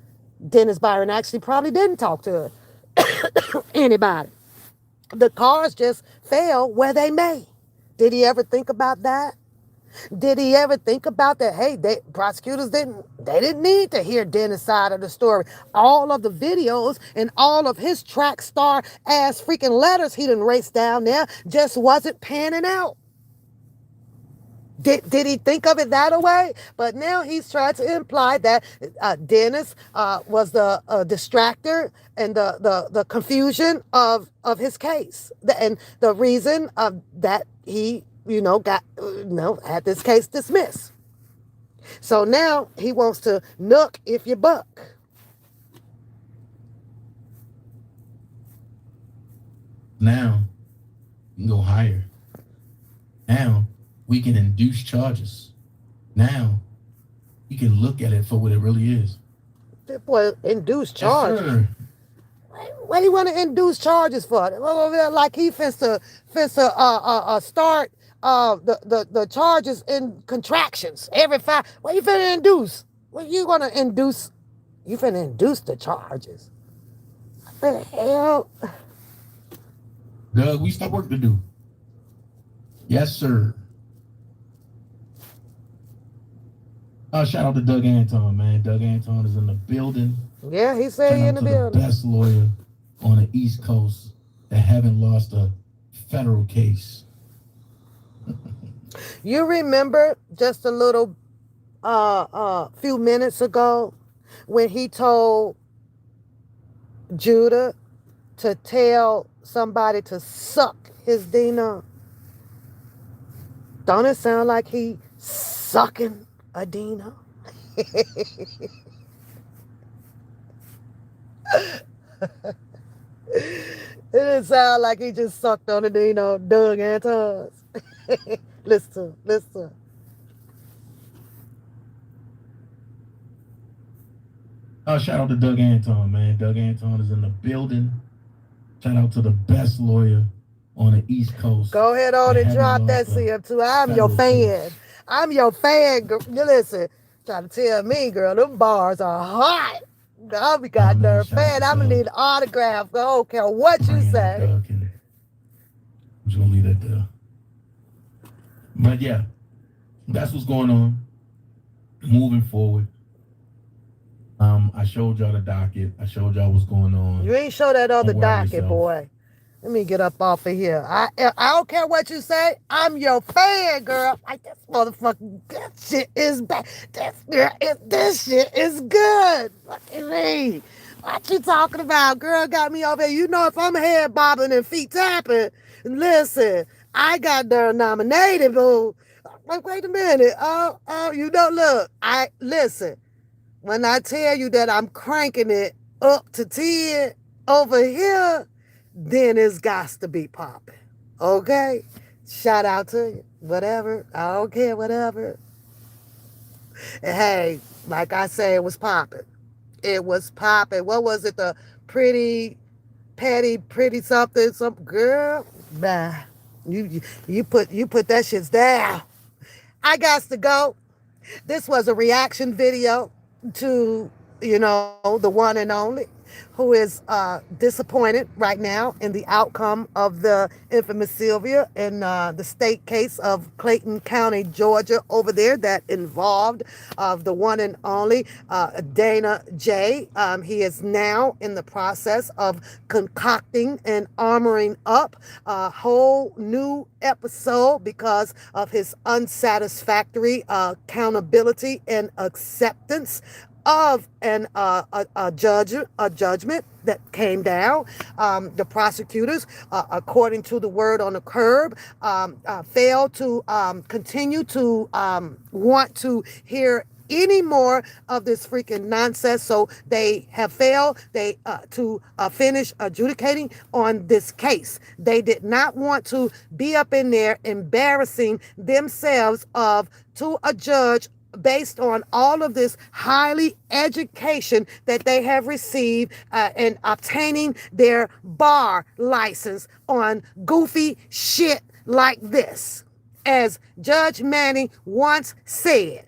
Dennis Byron actually probably didn't talk to anybody. The cars just fell where they may. Did he ever think about that? Did he ever think about that? Hey, prosecutors didn't need to hear Dennis' side of the story. All of the videos and all of his track star ass freaking letters he done raced down there just wasn't panning out. Did he think of it that way? But now he's trying to imply that Dennis was the distractor and the confusion of his case. And the reason that he, had this case dismissed. So now he wants to nook if you buck. Now you can go higher. Now we can induce charges. Now you can look at it for what it really is. That boy induce Yes, charges. sir. What do you want to induce charges for? Like he finna start the charges in contractions every 5. What you finna induce? What you gonna induce? You finna induce the charges. What the hell? Doug, we still work to do. Yes, sir. Shout out to Doug Anton, man. Doug Anton is in the building. Yeah, he said Shout he out in the to building. the best lawyer on the East Coast that haven't lost a federal case. You remember just a little few minutes ago when he told Judah to tell somebody to suck his Dina? Don't it sound like he sucking a Dina? It didn't sound like he just sucked on it, Doug Anton's. Listen. Shout out to Doug Anton, man. Doug Anton is in the building. Shout out to the best lawyer on the East Coast. Go ahead on and drop that CM2. I'm your fan. I'm your fan. You listen, try to tell me, girl, them bars are hot. I'll be goddamn fan. I'm gonna need an autograph. I don't care what you say. I'm just gonna leave that there. But yeah, that's what's going on. Moving forward. I showed y'all the docket. I showed y'all what's going on. You ain't show that other docket, boy. Let me get up off of here. I don't care what you say. I'm your fan, girl. Like this motherfucker, that shit is bad. This shit is good. Fucking me. What you talking about? Girl got me over here. You know, if I'm head bobbing and feet tapping, listen, I got done nominated, boo. Like, wait a minute. Look, listen. When I tell you that I'm cranking it up to 10 over here, then it's got to be popping. Okay? Shout out to you. Whatever. I don't care, whatever. And hey, like I say, it was popping. It was popping. What was it? The pretty something, some girl? Nah. You put that shit down. I got to go. This was a reaction video to, the one and only, who is disappointed right now in the outcome of the infamous Sylvia in the state case of Clayton County, Georgia, over there that involved the one and only Dana J. He is now in the process of concocting and armoring up a whole new episode because of his unsatisfactory accountability and acceptance of a judgment that came down. The prosecutors, according to the word on the curb, failed to continue to want to hear any more of this freaking nonsense. So they have failed to finish adjudicating on this case. They did not want to be up in there embarrassing themselves to a judge based on all of this highly education that they have received in obtaining their bar license on goofy shit like this. As Judge Manning once said,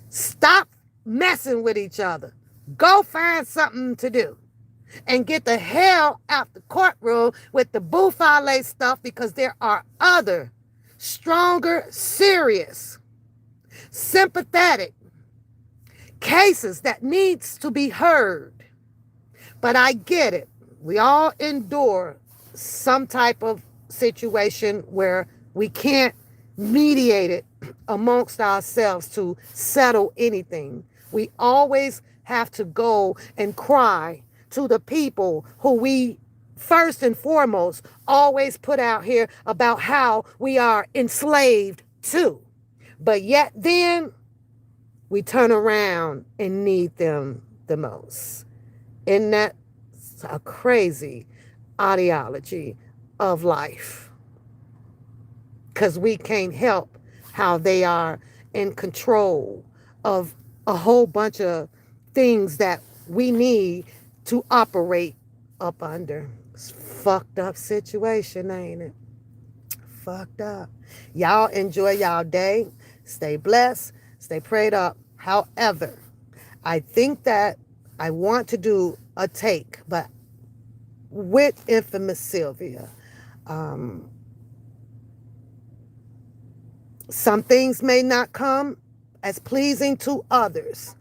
stop messing with each other. Go find something to do and get the hell out the courtroom with the buffale stuff, because there are other, stronger, serious, sympathetic cases that needs to be heard. But I get it. We all endure some type of situation where we can't mediate it amongst ourselves to settle anything. We always have to go and cry to the people who we first and foremost always put out here about how we are enslaved to. But yet then we turn around and need them the most. Isn't that a crazy ideology of life, because we can't help how they are in control of a whole bunch of things that we need to operate up under. It's a fucked up situation, ain't it? Fucked up. Y'all enjoy y'all day. Stay blessed. Stay prayed up. However, I think that I want to do a take, but with infamous Sylvia. Um, some things may not come as pleasing to others,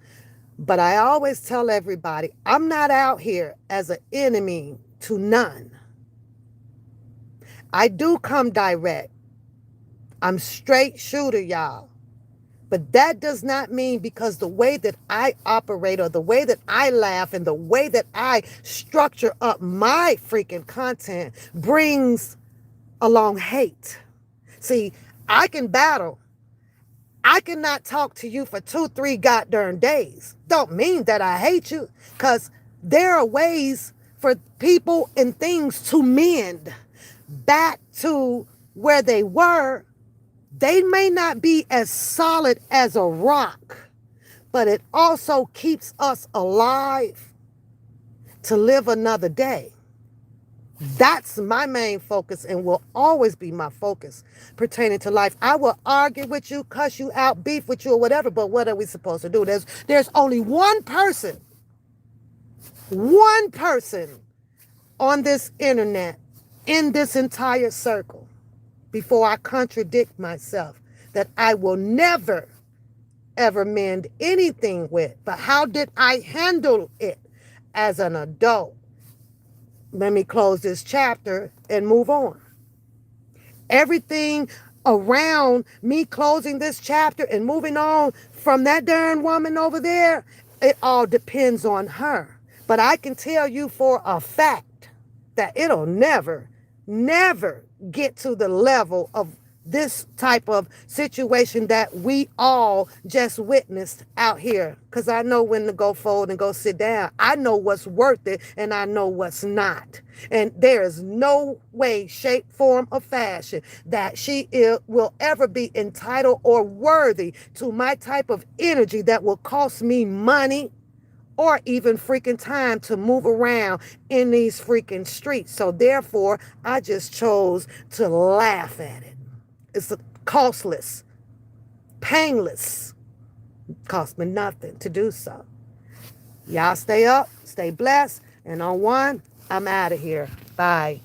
but I always tell everybody I'm not out here as an enemy to none. I do come direct. I'm straight shooter, y'all. But that does not mean because the way that I operate or the way that I laugh and the way that I structure up my freaking content brings along hate. See, I can battle. I cannot talk to you for 2-3 goddamn days. Don't mean that I hate you, because there are ways for people and things to mend back to where they were. They may not be as solid as a rock, but it also keeps us alive to live another day. That's my main focus and will always be my focus pertaining to life. I will argue with you, cuss you out, beef with you or whatever, but what are we supposed to do? There's only one person on this internet, in this entire circle, before I contradict myself, that I will never, ever mend anything with. But how did I handle it as an adult? Let me close this chapter and move on. Everything around me closing this chapter and moving on from that darn woman over there, it all depends on her. But I can tell you for a fact that it'll never, never get to the level of this type of situation that we all just witnessed out here. Because I know when to go forward and go sit down. I know what's worth it and I know what's not. And there is no way, shape, form, or fashion that she will ever be entitled or worthy to my type of energy that will cost me money or even freaking time to move around in these freaking streets. So therefore, I just chose to laugh at it. It's costless, painless. Cost me nothing to do so. Y'all stay up, stay blessed, and on one, I'm out of here. Bye.